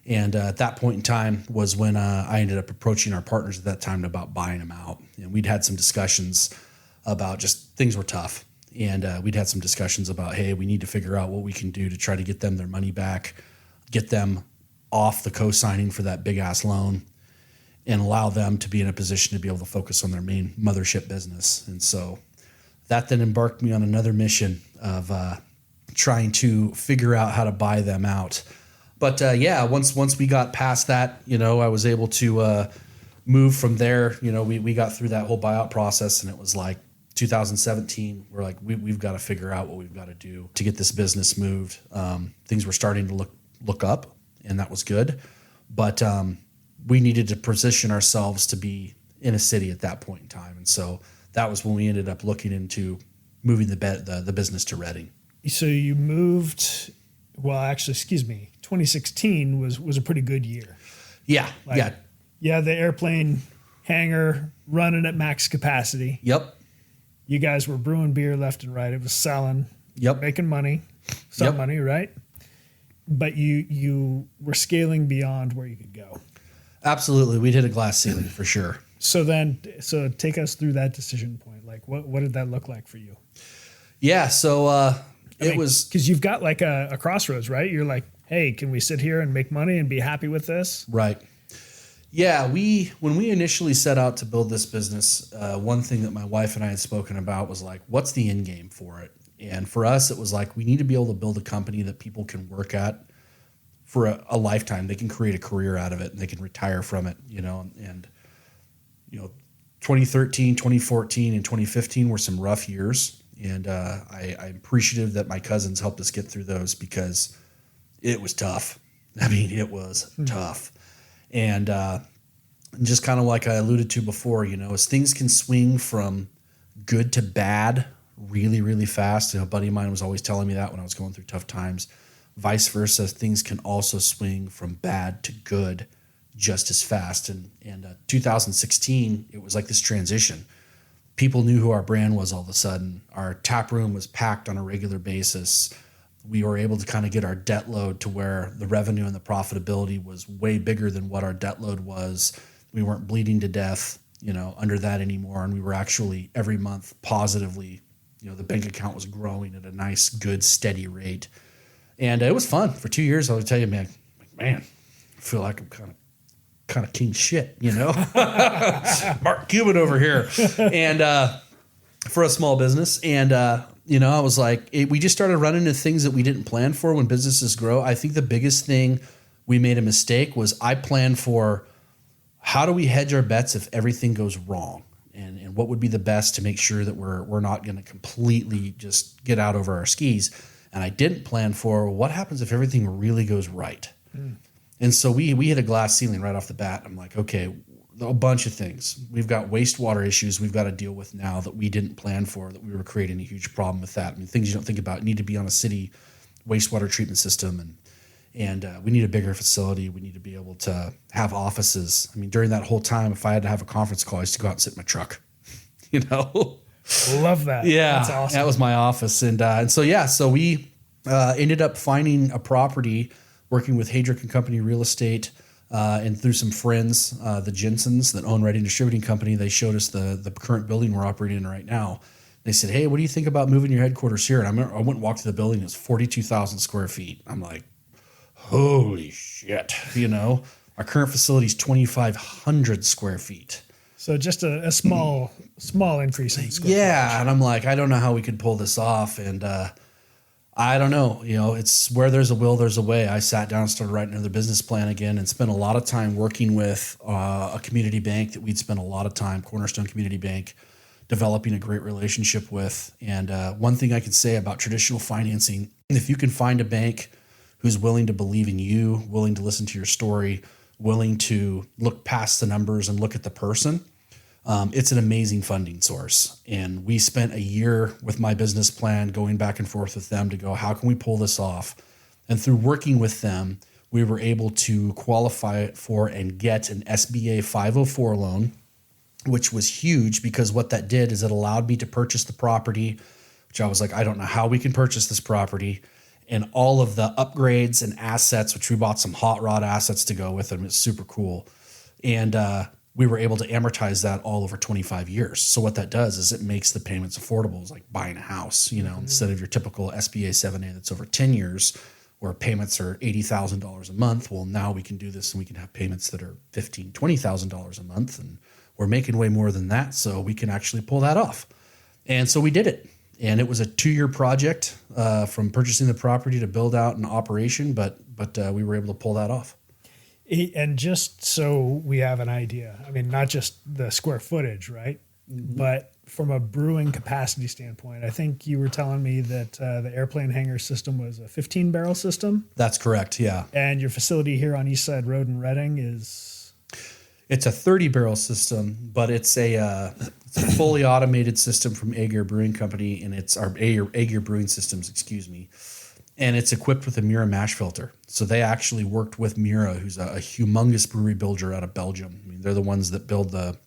And at that point in time was when I ended up approaching our partners at that time about buying them out. And we'd had some discussions about just things were tough. And we'd had some discussions about, hey, we need to figure out what we can do to try to get them their money back, get them off the co-signing for that big ass loan, and allow them to be in a position to be able to focus on their main mothership business. And so that then embarked me on another mission of trying to figure out how to buy them out. But once we got past that, I was able to move from there. We got through that whole buyout process, and it was like 2017. We're like, we've got to figure out what we've got to do to get this business moved. Things were starting to look up, and that was good. But we needed to position ourselves to be in a city at that point in time, and so that was when we ended up looking into moving the business to Reading. So you moved. Well, actually, 2016 was a pretty good year. Yeah. Yeah, the airplane hangar running at max capacity. Yep. You guys were brewing beer left and right. It was selling. Yep. Making money. Some money, right? But you were scaling beyond where you could go. Absolutely. We'd hit a glass ceiling for sure. So take us through that decision point. Like what did that look like for you? Yeah. So it was because you've got like a crossroads, right? You're like, hey, can we sit here and make money and be happy with this? Right. Yeah. When we initially set out to build this business, one thing that my wife and I had spoken about was like, what's the end game for it? And for us, it was like, we need to be able to build a company that people can work at for a lifetime. They can create a career out of it, and they can retire from it, and 2013, 2014, and 2015 were some rough years. And I'm appreciative that my cousins helped us get through those because it was tough. I mean, it was tough. And just kind of like I alluded to before, as things can swing from good to bad really, really fast. A buddy of mine was always telling me that when I was going through tough times. Vice versa, things can also swing from bad to good just as fast. And 2016, it was like this transition. People knew who our brand was all of a sudden. Our tap room was packed on a regular basis. We were able to kind of get our debt load to where the revenue and the profitability was way bigger than what our debt load was. We weren't bleeding to death, under that anymore. And we were actually every month positively, the bank account was growing at a nice, good, steady rate. And it was fun for 2 years. I would tell you, man, I feel like I'm kind of king shit, Mark Cuban over here. And for a small business. And, I was like, we just started running into things that we didn't plan for when businesses grow. I think the biggest thing we made a mistake was I planned for how do we hedge our bets if everything goes wrong? And what would be the best to make sure that we're not going to completely just get out over our skis. And I didn't plan for what happens if everything really goes right. And so we hit a glass ceiling right off the bat. I'm like, okay, a bunch of things. We've got wastewater issues we've got to deal with now that we didn't plan for, that we were creating a huge problem with that. I mean, things you don't think about need to be on a city wastewater treatment system. And we need a bigger facility. We need to be able to have offices. I mean, during that whole time, if I had to have a conference call, I used to go out and sit in my truck, you know? Love that. Yeah. That's awesome. That was my office. So we ended up finding a property working with Hadrick and Company Real Estate and through some friends, the Jensens that own Reading Distributing Company. They showed us the current building we're operating in right now. They said, hey, what do you think about moving your headquarters here? And I went and walked to the building. It was 42,000 square feet. I'm like, holy shit. You know, our current facility is 2,500 square feet. So just a small increase in square Yeah. And I'm like, I don't know how we could pull this off. And I don't know. You know, it's where there's a will, there's a way. I sat down and started writing another business plan again and spent a lot of time working with a community bank that we'd spent a lot of time, Cornerstone Community Bank, developing a great relationship with. And one thing I can say about traditional financing, if you can find a bank who's willing to believe in you, willing to listen to your story, willing to look past the numbers and look at the person, it's an amazing funding source. And we spent a year with my business plan going back and forth with them to go, how can we pull this off? And through working with them, we were able to qualify for and get an SBA 504 loan, which was huge because what that did is it allowed me to purchase the property, which I was like, I don't know how we can purchase this property, and all of the upgrades and assets, which we bought some hot rod assets to go with them. It's super cool. And we were able to amortize that all over 25 years. So what that does is it makes the payments affordable. It's like buying a house, you know, instead of your typical SBA 7A that's over 10 years where payments are $80,000 a month. Well, now we can do this and we can have payments that are $15,000, $20,000 a month. And we're making way more than that, so we can actually pull that off. And so we did it. And it was a 2-year project from purchasing the property to build out an operation, but we were able to pull that off. And just so we have an idea, I mean, not just the square footage, right? Mm-hmm. But from a brewing capacity standpoint, I think you were telling me that the airplane hangar system was a 15-barrel system. That's correct, yeah. And your facility here on East Side Road in Reading is... It's a 30-barrel system, but it's a fully automated system from Aegir Brewing Company, and it's our Aegir Brewing Systems, excuse me. And it's equipped with a Mira mash filter. So they actually worked with Mira, who's a humongous brewery builder out of Belgium. I mean, they're the ones that build the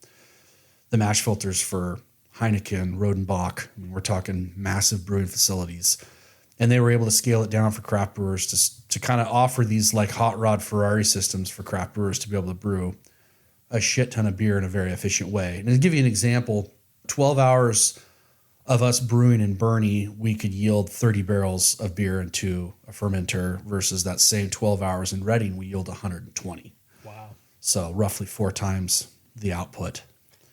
mash filters for Heineken, Rodenbach. I mean, we're talking massive brewing facilities. And they were able to scale it down for craft brewers to kind of offer these like hot rod Ferrari systems for craft brewers to be able to brew a shit ton of beer in a very efficient way. And to give you an example, 12 hours of us brewing in Bernie, we could yield 30 barrels of beer into a fermenter versus that same 12 hours in Reading, we yield 120. Wow. So roughly 4 times the output.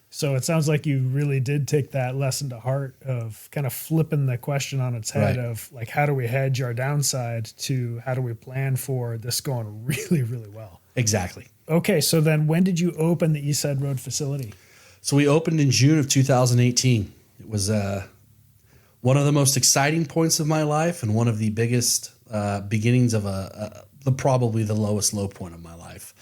So it sounds like you really did take that lesson to heart of kind of flipping the question on its head of like, how do we hedge our downside to how do we plan for this going really, really well? Exactly. Okay, so then when did you open the East Side Road facility? So we opened in June of 2018. It was one of the most exciting points of my life and one of the biggest beginnings of probably the lowest low point of my life.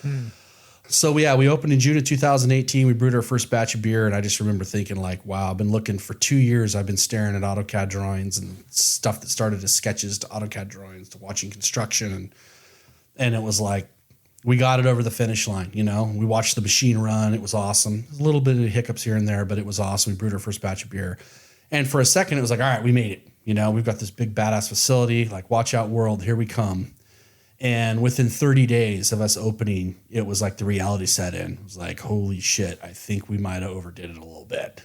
So we opened in June of 2018. We brewed our first batch of beer, and I just remember thinking like, wow, I've been looking for 2 years. I've been staring at AutoCAD drawings and stuff that started as sketches to AutoCAD drawings to watching construction, and it was like, we got it over the finish line, you know. We watched the machine run. It was awesome. A little bit of hiccups here and there, but it was awesome. We brewed our first batch of beer. And for a second, it was like, all right, we made it. You know, we've got this big badass facility. Like, watch out, world. Here we come. And within 30 days of us opening, it was like the reality set in. It was like, holy shit, I think we might have overdid it a little bit.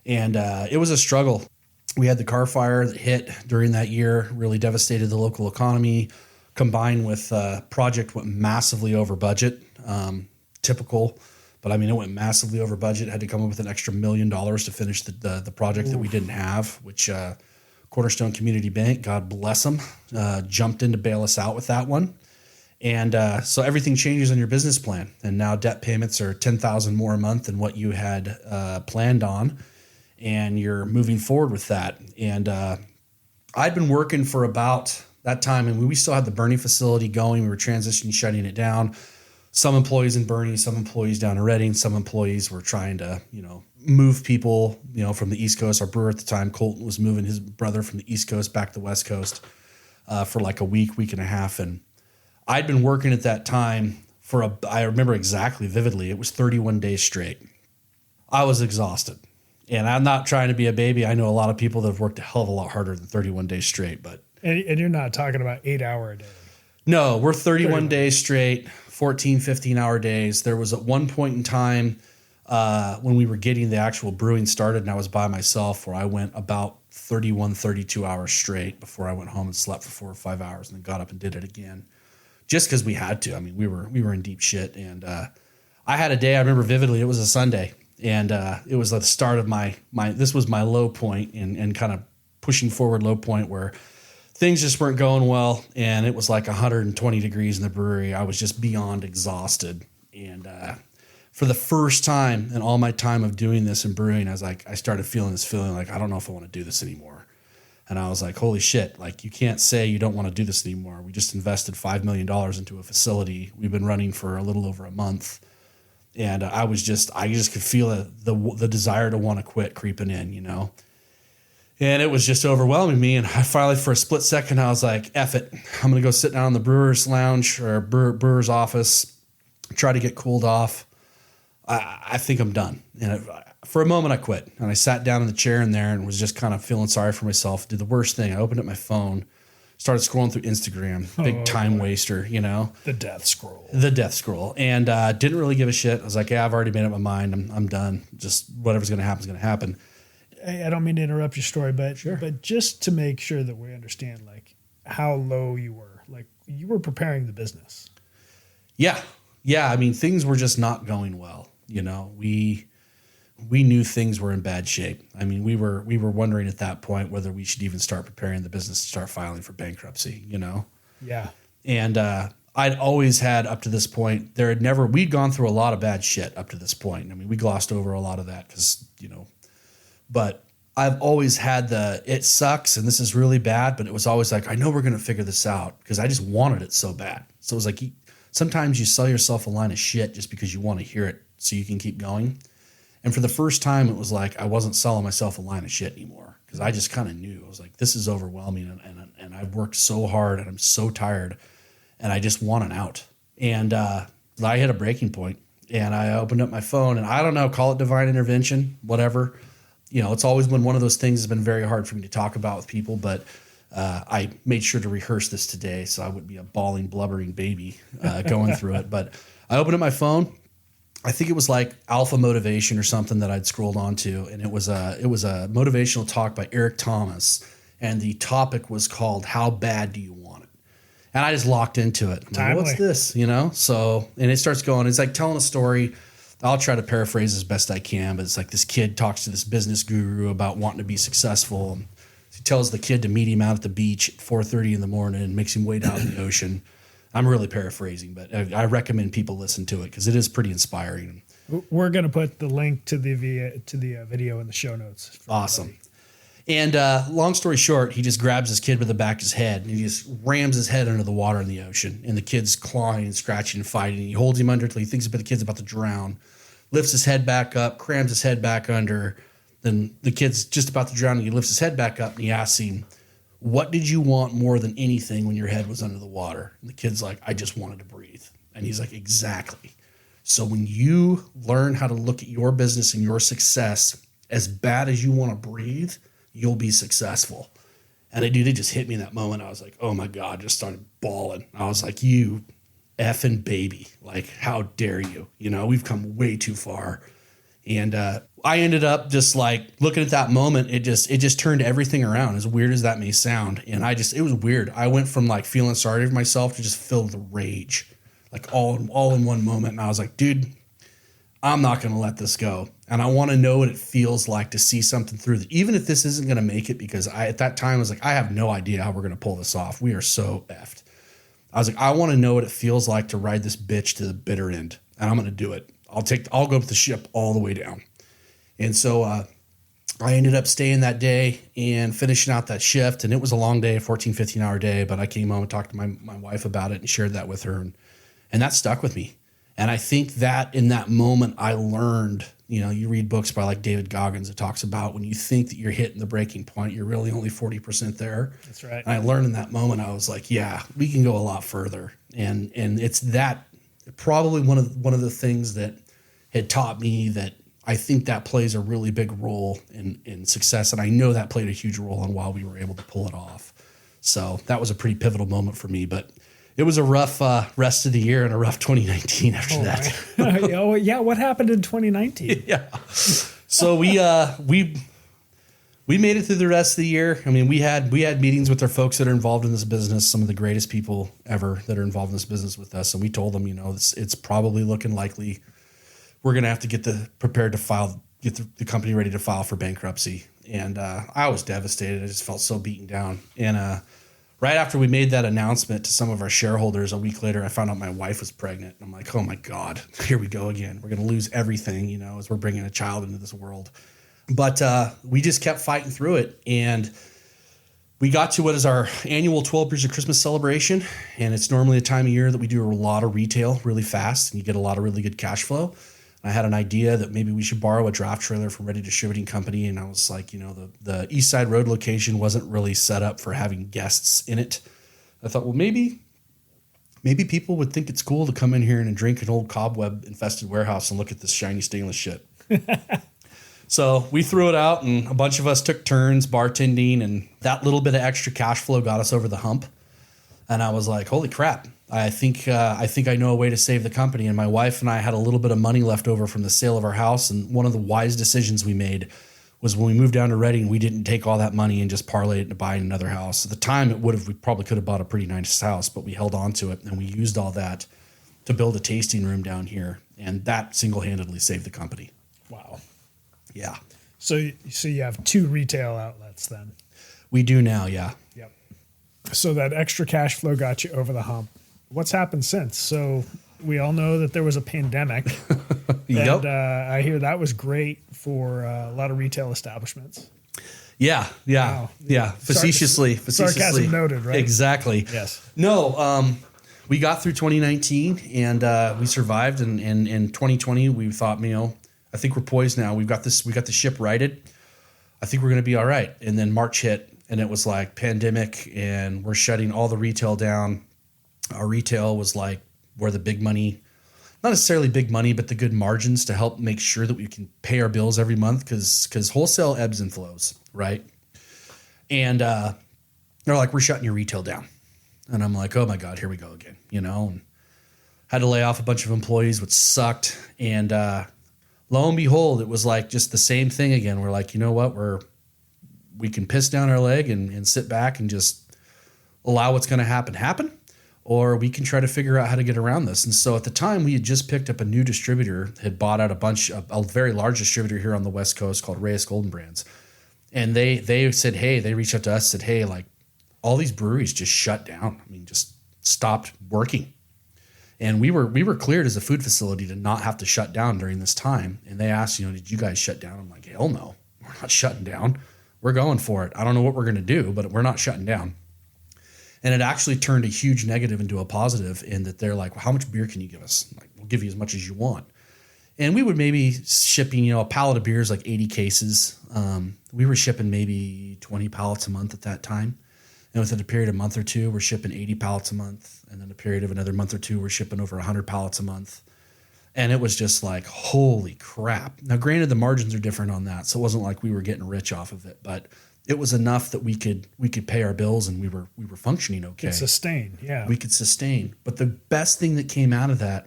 And it was a struggle. We had the car fire that hit during that year, really devastated the local economy. Combined with project went massively over budget, typical, but I mean, it went massively over budget. Had to come up with an extra $1 million to finish the project that we didn't have, which Cornerstone Community Bank, God bless them, jumped in to bail us out with that one. And so everything changes on your business plan. And now debt payments are $10,000 more a month than what you had planned on. And you're moving forward with that. And I'd been working for about that time, and we still had the Bernie facility going. We were transitioning, shutting it down. Some employees in Bernie, some employees down in Reading, some employees were trying to, move people, from the East Coast. Our brewer at the time, Colton, was moving his brother from the East Coast back to the West Coast for like a week and a half. And I'd been working at that time I remember exactly vividly, it was 31 days straight. I was exhausted. And I'm not trying to be a baby. I know a lot of people that have worked a hell of a lot harder than 31 days straight, but. And you're not talking about 8 hour a day. No, we're 31 days straight, 14, 15-hour days. There was at one point in time when we were getting the actual brewing started and I was by myself where I went about 31, 32 hours straight before I went home and slept for 4 or 5 hours and then got up and did it again. Just because we had to. I mean, we were in deep shit. And I had a day, I remember vividly, it was a Sunday. And it was the start of this was my low point and kind of pushing forward low point where things just weren't going well. And it was like 120 degrees in the brewery. I was just beyond exhausted. And for the first time in all my time of doing this and brewing, I started feeling this feeling like, I don't know if I want to do this anymore. And I was like, holy shit, like you can't say you don't want to do this anymore. We just invested $5 million into a facility. We've been running for a little over a month. And I just could feel the desire to want to quit creeping in, you know? And it was just overwhelming me. And I finally, for a split second, I was like, F it. I'm going to go sit down in the brewer's lounge or brewer's office, try to get cooled off. I think I'm done. And for a moment, I quit. And I sat down in the chair in there and was just kind of feeling sorry for myself. Did the worst thing. I opened up my phone, started scrolling through Instagram. Big time waster, you know? The death scroll. And didn't really give a shit. I was like, yeah, I've already made up my mind. I'm done. Just whatever's going to happen is going to happen. I don't mean to interrupt your story, but sure. But just to make sure that we understand, like, how low you were. Like, you were preparing the business. Yeah. I mean, things were just not going well. You know, we knew things were in bad shape. I mean, we were wondering at that point whether we should even start preparing the business to start filing for bankruptcy, you know? Yeah. And I'd always had up to this point, we'd gone through a lot of bad shit up to this point. I mean, we glossed over a lot of that because, you know, but I've always had it sucks and this is really bad, but it was always like, I know we're going to figure this out because I just wanted it so bad. So it was like, sometimes you sell yourself a line of shit just because you want to hear it so you can keep going. And for the first time, it was like I wasn't selling myself a line of shit anymore because I just kind of knew. I was like, this is overwhelming and I've worked so hard and I'm so tired and I just want an out. And I hit a breaking point and I opened up my phone and I don't know, call it divine intervention, whatever. You know, it's always been one of those things that's been very hard for me to talk about with people, but I made sure to rehearse this today so I wouldn't be a bawling, blubbering baby going through it. But I opened up my phone. I think it was like Alpha Motivation or something that I'd scrolled onto, and it was a motivational talk by Eric Thomas, and the topic was called "How Bad Do You Want It?" And I just locked into it. I'm like, what's this? You know? So, and it starts going. It's like telling a story. I'll try to paraphrase as best I can, but it's like this kid talks to this business guru about wanting to be successful. He tells the kid to meet him out at the beach at 4:30 in the morning and makes him wade out in the ocean. I'm really paraphrasing, but I recommend people listen to it because it is pretty inspiring. We're going to put the link to the video in the show notes. Awesome. And long story short, he just grabs his kid by the back of his head and he just rams his head under the water in the ocean. And the kid's clawing and scratching and fighting. And he holds him under until he thinks the kid's about to drown, lifts his head back up, crams his head back under. Then the kid's just about to drown and he lifts his head back up and he asks him, what did you want more than anything when your head was under the water? And the kid's like, I just wanted to breathe. And he's like, exactly. So when you learn how to look at your business and your success as bad as you want to breathe, you'll be successful. And it just hit me in that moment. I was like, oh my God, just started bawling. I was like, you effing baby. Like, how dare you? You know, we've come way too far. And I ended up just like looking at that moment. It just turned everything around, as weird as that may sound. And it was weird. I went from like feeling sorry for myself to just filled with rage, like all in one moment. And I was like, dude, I'm not going to let this go. And I want to know what it feels like to see something through, even if this isn't going to make it, because at that time I was like, I have no idea how we're going to pull this off. We are so effed. I was like, I want to know what it feels like to ride this bitch to the bitter end, and I'm going to do it. I'll go up the ship all the way down. And so I ended up staying that day and finishing out that shift. And it was a long day, 14, 15-hour day. But I came home and talked to my wife about it and shared that with her. And that stuck with me. And I think that in that moment, I learned You read books by like David Goggins that talks about when you think that you're hitting the breaking point, you're really only 40% there. That's right. And I learned in that moment, I was like, yeah, we can go a lot further. And it's that probably one of the things that had taught me that I think that plays a really big role in success. And I know that played a huge role in why we were able to pull it off. So that was a pretty pivotal moment for me, but it was a rough rest of the year and a rough 2019 after that. Oh yeah. What happened in 2019? Yeah. So we made it through the rest of the year. I mean, we had meetings with our folks that are involved in this business, some of the greatest people ever that are involved in this business with us. And we told them, it's probably looking likely we're going to have to get the company ready to file for bankruptcy. And I was devastated. I just felt so beaten down. And right after we made that announcement to some of our shareholders, a week later, I found out my wife was pregnant. And I'm like, oh my God, here we go again. We're going to lose everything, as we're bringing a child into this world. But we just kept fighting through it. And we got to what is our annual 12 Beers of Christmas celebration. And it's normally a time of year that we do a lot of retail really fast and you get a lot of really good cash flow. I had an idea that maybe we should borrow a draft trailer from Ready Distributing Company. And I was like, the East Side Road location wasn't really set up for having guests in it. I thought, well, maybe people would think it's cool to come in here and drink an old cobweb infested warehouse and look at this shiny stainless shit. So we threw it out and a bunch of us took turns bartending, and that little bit of extra cash flow got us over the hump. And I was like, holy crap. I think I know a way to save the company. And my wife and I had a little bit of money left over from the sale of our house. And one of the wise decisions we made was when we moved down to Reading, we didn't take all that money and just parlay it into buying another house. At the time, we probably could have bought a pretty nice house, but we held on to it and we used all that to build a tasting room down here. And that single-handedly saved the company. Wow. Yeah. So you have 2 retail outlets then? We do now, yeah. Yep. So that extra cash flow got you over the hump. What's happened since? So we all know that there was a pandemic. Yep. And I hear that was great for a lot of retail establishments. Yeah. Wow. Yeah. Facetiously. Sarcasm noted, right? Exactly. Yes. No, we got through 2019 and we survived. And in 2020, we thought, I think we're poised now. We got the ship righted. I think we're going to be all right. And then March hit and it was like pandemic and we're shutting all the retail down. Our retail was like where the big money, not necessarily big money, but the good margins to help make sure that we can pay our bills every month because wholesale ebbs and flows, right? And they're like, we're shutting your retail down. And I'm like, oh my God, here we go again, and had to lay off a bunch of employees, which sucked. And lo and behold, it was like just the same thing again. We're like, you know what? We can piss down our leg and sit back and just allow what's going to happen. Or we can try to figure out how to get around this. And so at the time, we had just picked up a new distributor, had bought out a very large distributor here on the West Coast called Reyes Golden Brands. And they said, hey, they reached out to us, said, hey, like all these breweries just shut down. I mean, just stopped working. And we were cleared as a food facility to not have to shut down during this time. And they asked, did you guys shut down? I'm like, hell no, we're not shutting down. We're going for it. I don't know what we're going to do, but we're not shutting down. And it actually turned a huge negative into a positive in that they're like, well, how much beer can you give us? Like, we'll give you as much as you want. And we would maybe shipping, a pallet of beers, like 80 cases. We were shipping maybe 20 pallets a month at that time. And within a period of a month or two, we're shipping 80 pallets a month. And then a period of another month or two, we're shipping over 100 pallets a month. And it was just like, holy crap. Now, granted, the margins are different on that. So it wasn't like we were getting rich off of it, but it was enough that we could pay our bills and we were functioning okay. Could sustain, yeah. We could sustain. But the best thing that came out of that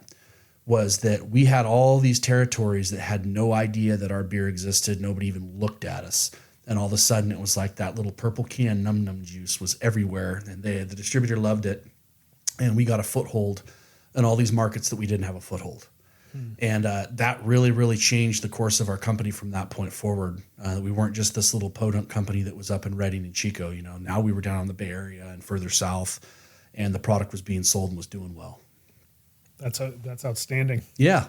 was that we had all these territories that had no idea that our beer existed. Nobody even looked at us. And all of a sudden it was like that little purple can Num Num juice was everywhere. And the distributor loved it. And we got a foothold in all these markets that we didn't have a foothold. And that really, really changed the course of our company from that point forward. We weren't just this little podunk company that was up in Reading and Chico. Now we were down in the Bay Area and further south, and the product was being sold and was doing well. That's outstanding. Yeah.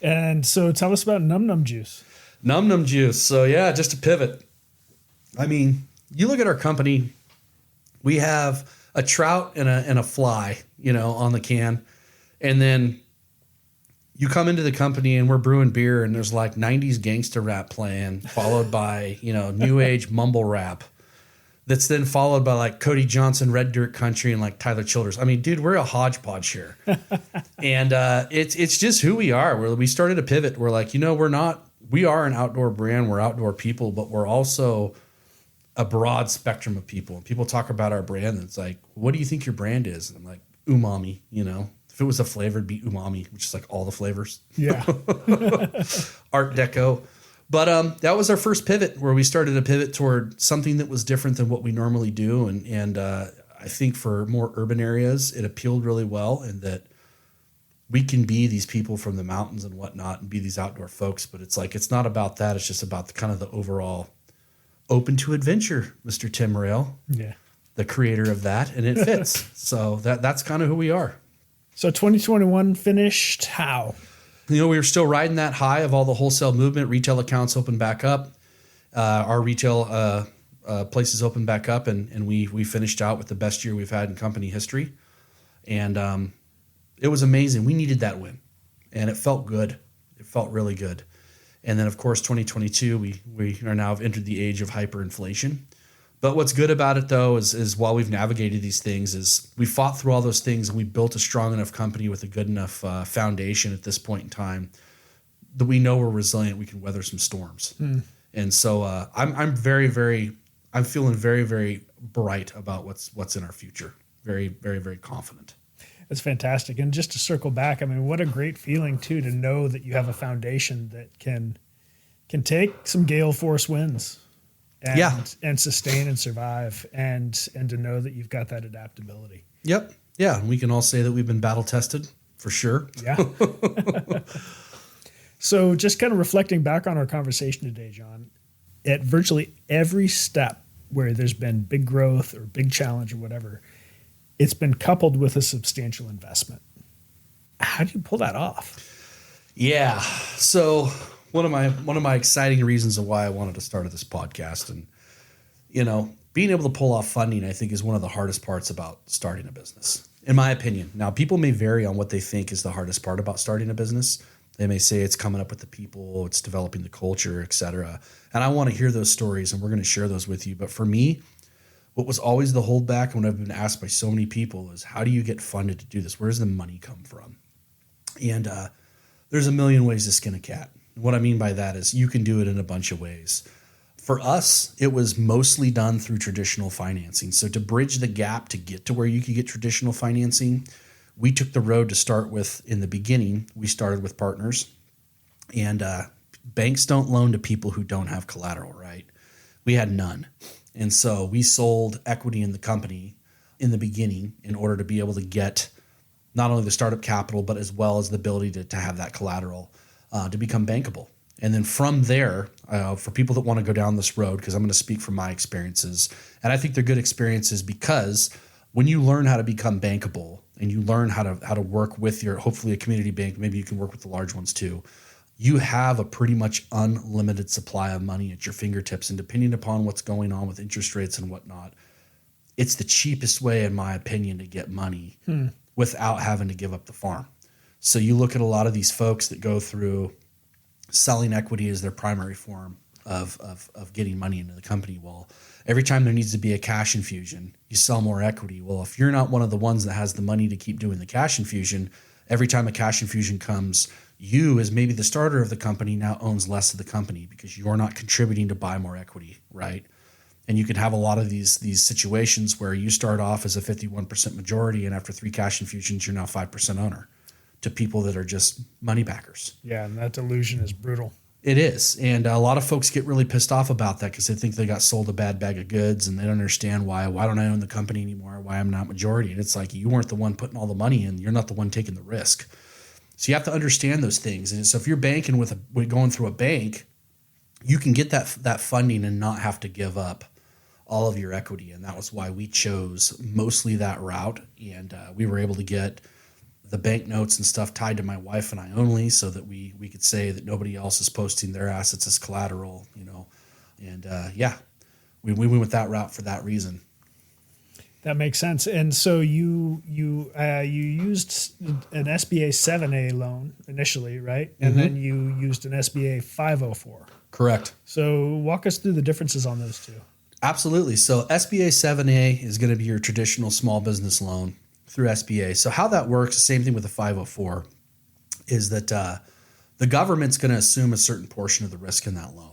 And so tell us about Num Num Juice. Num Num Juice. So yeah, just to pivot. I mean, you look at our company, we have a trout and a fly, on the can, and then you come into the company and we're brewing beer and there's like 90s gangster rap playing, followed by, new age mumble rap. That's then followed by like Cody Johnson, Red Dirt Country, and like Tyler Childers. I mean, dude, we're a hodgepodge here. And it's just who we are. We started a pivot. We're like, we are an outdoor brand. We're outdoor people, but we're also a broad spectrum of people. And people talk about our brand, and it's like, what do you think your brand is? And I'm like, umami, If it was a flavor, it'd be umami, which is like all the flavors. Yeah. Art Deco. But that was our first pivot, where we started to pivot toward something that was different than what we normally do. And I think for more urban areas, it appealed really well, in that we can be these people from the mountains and whatnot and be these outdoor folks. But it's like, it's not about that. It's just about the overall open to adventure, Mr. Tim Morrell, the creator of that. And it fits. So that's kind of who we are. So 2021 finished how? We were still riding that high of all the wholesale movement. Retail accounts opened back up. Our retail places opened back up, and we finished out with the best year we've had in company history. And it was amazing. We needed that win, and it felt good. It felt really good. And then, of course, 2022, we are now have entered the age of hyperinflation. But what's good about it, though, is while we've navigated these things, is we fought through all those things, and we built a strong enough company with a good enough foundation at this point in time that we know we're resilient. We can weather some storms. And so I'm very, very, I'm feeling very, very bright about what's in our future. Very, very, very confident. That's fantastic. And just to circle back, I mean, what a great feeling too, to know that you have a foundation that can take some gale force winds. And sustain and survive, and to know that you've got that adaptability. Yep. Yeah. We can all say that we've been battle tested for sure. Yeah. So just kind of reflecting back on our conversation today, John, at virtually every step where there's been big growth or big challenge or whatever, it's been coupled with a substantial investment. How do you pull that off? Yeah. So one of my exciting reasons of why I wanted to start this podcast, and being able to pull off funding, I think, is one of the hardest parts about starting a business, in my opinion. Now, people may vary on what they think is the hardest part about starting a business. They may say it's coming up with the people, it's developing the culture, et cetera. And I want to hear those stories, and we're going to share those with you. But for me, what was always the holdback, when I've been asked by so many people, is how do you get funded to do this? Where does the money come from? And there's a million ways to skin a cat. What I mean by that is you can do it in a bunch of ways. For us, it was mostly done through traditional financing. So to bridge the gap to get to where you could get traditional financing, we took the road to start with. In the beginning, we started with partners. And banks don't loan to people who don't have collateral, right? We had none. And so we sold equity in the company in the beginning in order to be able to get not only the startup capital, but as well as the ability to have that collateral to become bankable. And then from there, for people that want to go down this road, because I'm going to speak from my experiences, and I think they're good experiences, because when you learn how to become bankable and you learn how to work with hopefully a community bank, maybe you can work with the large ones too, you have a pretty much unlimited supply of money at your fingertips. And depending upon what's going on with interest rates and whatnot, it's the cheapest way, in my opinion, to get money without having to give up the farm. So you look at a lot of these folks that go through selling equity as their primary form of getting money into the company. Well, every time there needs to be a cash infusion, you sell more equity. Well, if you're not one of the ones that has the money to keep doing the cash infusion, every time a cash infusion comes, you, as maybe the starter of the company, now owns less of the company because you're not contributing to buy more equity, right? And you can have a lot of these situations where you start off as a 51% majority, and after 3 cash infusions, you're now 5% owner to people that are just money backers. Yeah, and that delusion is brutal. It is. And a lot of folks get really pissed off about that because they think they got sold a bad bag of goods, and they don't understand why don't I own the company anymore, why I'm not majority. And it's like, you weren't the one putting all the money in. You're not the one taking the risk. So you have to understand those things. And so if you're banking with going through a bank, you can get that funding and not have to give up all of your equity. And that was why we chose mostly that route. And we were able to get the bank notes and stuff tied to my wife and I only, so that we could say that nobody else is posting their assets as collateral, And we went with that route for that reason. That makes sense. And so you used an SBA 7A loan initially, right? And then you used an SBA 504. Correct. So walk us through the differences on those two. Absolutely. So SBA 7A is going to be your traditional small business loan through SBA. So how that works, the same thing with the 504, is that the government's going to assume a certain portion of the risk in that loan.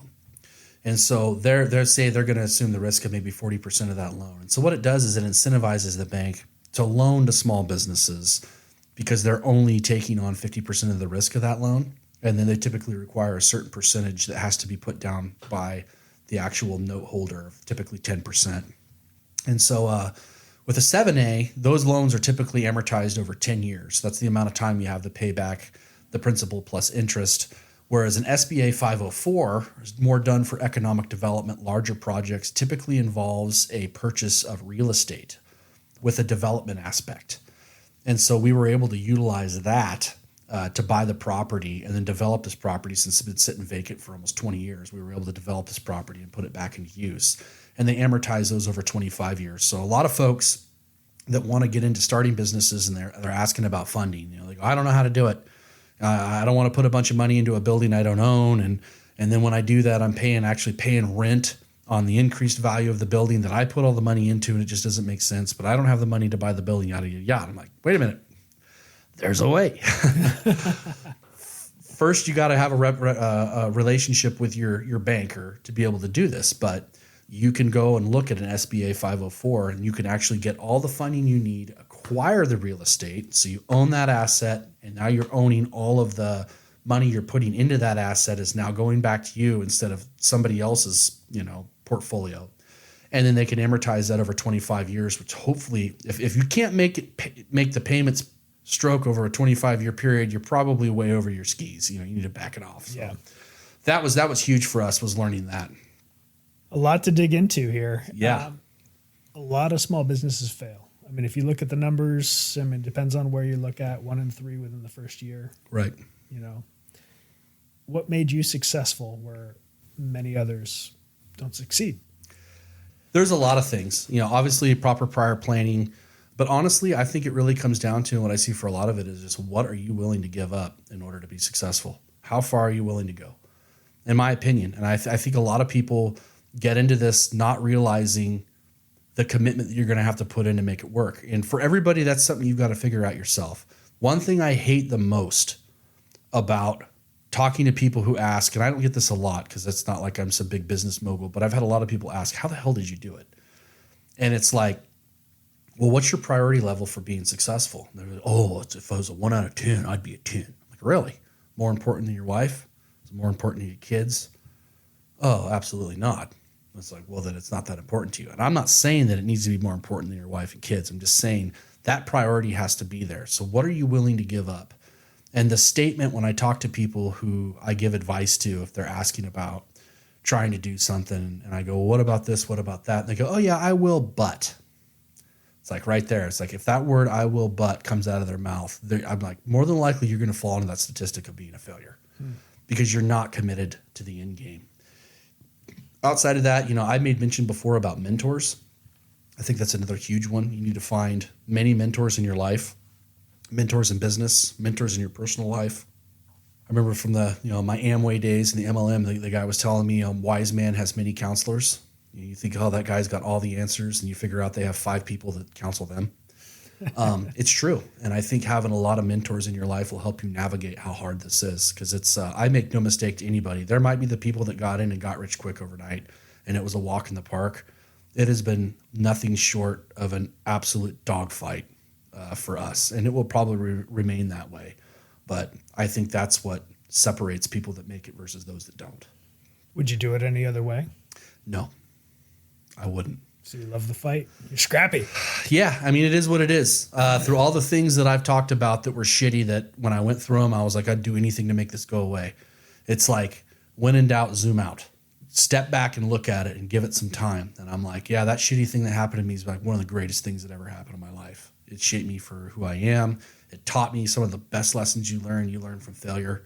And so they're going to assume the risk of maybe 40% of that loan. And so what it does is it incentivizes the bank to loan to small businesses because they're only taking on 50% of the risk of that loan. And then they typically require a certain percentage that has to be put down by the actual note holder, typically 10%. And so with a 7A, those loans are typically amortized over 10 years. That's the amount of time you have to pay back the principal plus interest. Whereas an SBA 504 is more done for economic development, larger projects, typically involves a purchase of real estate with a development aspect. And so we were able to utilize that to buy the property and then develop this property. Since it's been sitting vacant for almost 20 years, we were able to develop this property and put it back into use. And they amortize those over 25 years. So a lot of folks that want to get into starting businesses and they're asking about funding, they go, I don't know how to do it. I don't want to put a bunch of money into a building I don't own. And then when I do that, I'm actually paying rent on the increased value of the building that I put all the money into, and it just doesn't make sense. But I don't have the money to buy the building, yada, yada, yada. I'm like, wait a minute. There's a way. First, you got to have a relationship with your banker to be able to do this. But you can go and look at an SBA 504, and you can actually get all the funding you need, acquire the real estate. So you own that asset, and now you're owning all of the money you're putting into that asset is now going back to you instead of somebody else's, portfolio. And then they can amortize that over 25 years, which hopefully, if you can't make the payments stroke over a 25-year period, you're probably way over your skis. You need to back it off. So yeah. That was huge for us, was learning that. A lot to dig into here. Yeah. A lot of small businesses fail. I mean, if you look at the numbers, it depends on where you look at, 1 in 3 within the first year. Right. What made you successful where many others don't succeed? There's a lot of things, obviously proper prior planning, but honestly, I think it really comes down to what I see for a lot of it is just what are you willing to give up in order to be successful? How far are you willing to go? In my opinion, and I think a lot of people get into this not realizing the commitment that you're going to have to put in to make it work. And for everybody, that's something you've got to figure out yourself. One thing I hate the most about talking to people who ask, and I don't get this a lot because it's not like I'm some big business mogul, but I've had a lot of people ask, how the hell did you do it? And it's like, well, what's your priority level for being successful? And they're like, if I was a 1 out of 10, I'd be a 10. I'm like, really? More important than your wife? Is it more important than your kids? Oh, absolutely not. It's like, well, then it's not that important to you. And I'm not saying that it needs to be more important than your wife and kids. I'm just saying that priority has to be there. So what are you willing to give up? And the statement when I talk to people who I give advice to, if they're asking about trying to do something, and I go, well, what about this? What about that? And they go, oh, yeah, I will, but. It's like right there. It's like if that word I will, but comes out of their mouth, I'm like, more than likely you're going to fall into that statistic of being a failure because you're not committed to the end game. Outside of that, I made mention before about mentors. I think that's another huge one. You need to find many mentors in your life, mentors in business, mentors in your personal life. I remember from the, my Amway days in the MLM, the guy was telling me, wise man has many counselors. You think, that guy's got all the answers, and you figure out they have 5 people that counsel them. It's true. And I think having a lot of mentors in your life will help you navigate how hard this is. Because it's, I make no mistake to anybody. There might be the people that got in and got rich quick overnight, and it was a walk in the park. It has been nothing short of an absolute dogfight for us. And it will probably remain that way. But I think that's what separates people that make it versus those that don't. Would you do it any other way? No, I wouldn't. So you love the fight. You're scrappy. Yeah, I mean, it is what it is. Through all the things that I've talked about that were shitty, that when I went through them, I was like, I'd do anything to make this go away. It's like, when in doubt, zoom out. Step back and look at it and give it some time. And I'm like, yeah, that shitty thing that happened to me is like one of the greatest things that ever happened in my life. It shaped me for who I am. It taught me some of the best lessons you learn from failure.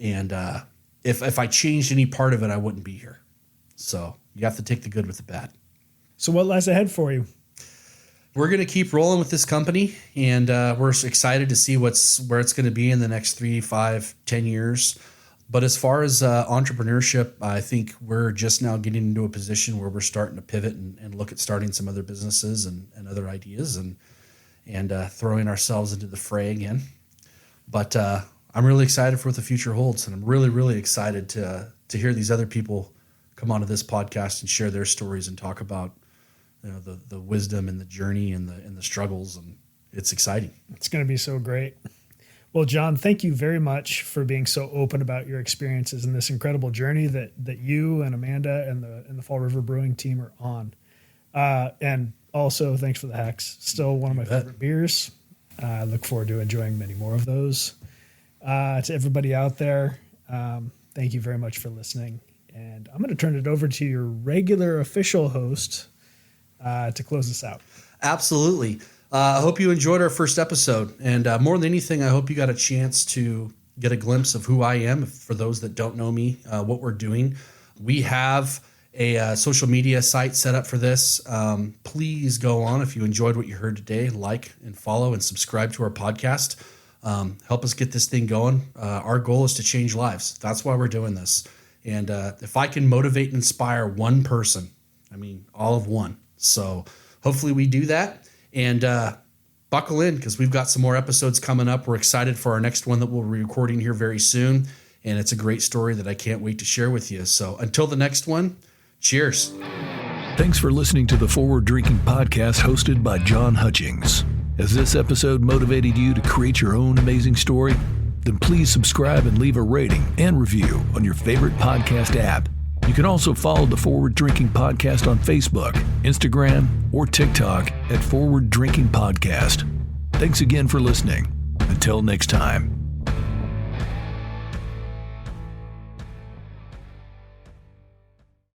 And if I changed any part of it, I wouldn't be here. So you have to take the good with the bad. So what lies ahead for you? we're going to keep rolling with this company, and we're excited to see where it's going to be in the next 3, 5, 10 years. But as far as entrepreneurship, I think we're just now getting into a position where we're starting to pivot and look at starting some other businesses and other ideas and throwing ourselves into the fray again. But I'm really excited for what the future holds, and I'm really, really excited to hear these other people come onto this podcast and share their stories and talk about the wisdom and the journey and the struggles, and it's exciting. It's going to be so great. Well, John, thank you very much for being so open about your experiences in this incredible journey that you and Amanda and the Fall River Brewing team are on. And also, thanks for the hacks. Still one of my favorite beers. I look forward to enjoying many more of those. To everybody out there, thank you very much for listening. And I'm going to turn it over to your regular official host to close this out. Absolutely. I hope you enjoyed our first episode. And more than anything, I hope you got a chance to get a glimpse of who I am. For those that don't know me, what we're doing. We have a social media site set up for this. Please go on if you enjoyed what you heard today. Like and follow and subscribe to our podcast. Help us get this thing going. Our goal is to change lives. That's why we're doing this. And if I can motivate and inspire one person, I mean, all of one. So hopefully we do that. And buckle in, because we've got some more episodes coming up. We're excited for our next one that we'll be recording here very soon. And it's a great story that I can't wait to share with you. So until the next one, cheers. Thanks for listening to the Forward Drinking Podcast hosted by John Hutchings. Has this episode motivated you to create your own amazing story? Then please subscribe and leave a rating and review on your favorite podcast app. You can also follow the Forward Drinking Podcast on Facebook, Instagram, or TikTok at Forward Drinking Podcast. Thanks again for listening. Until next time.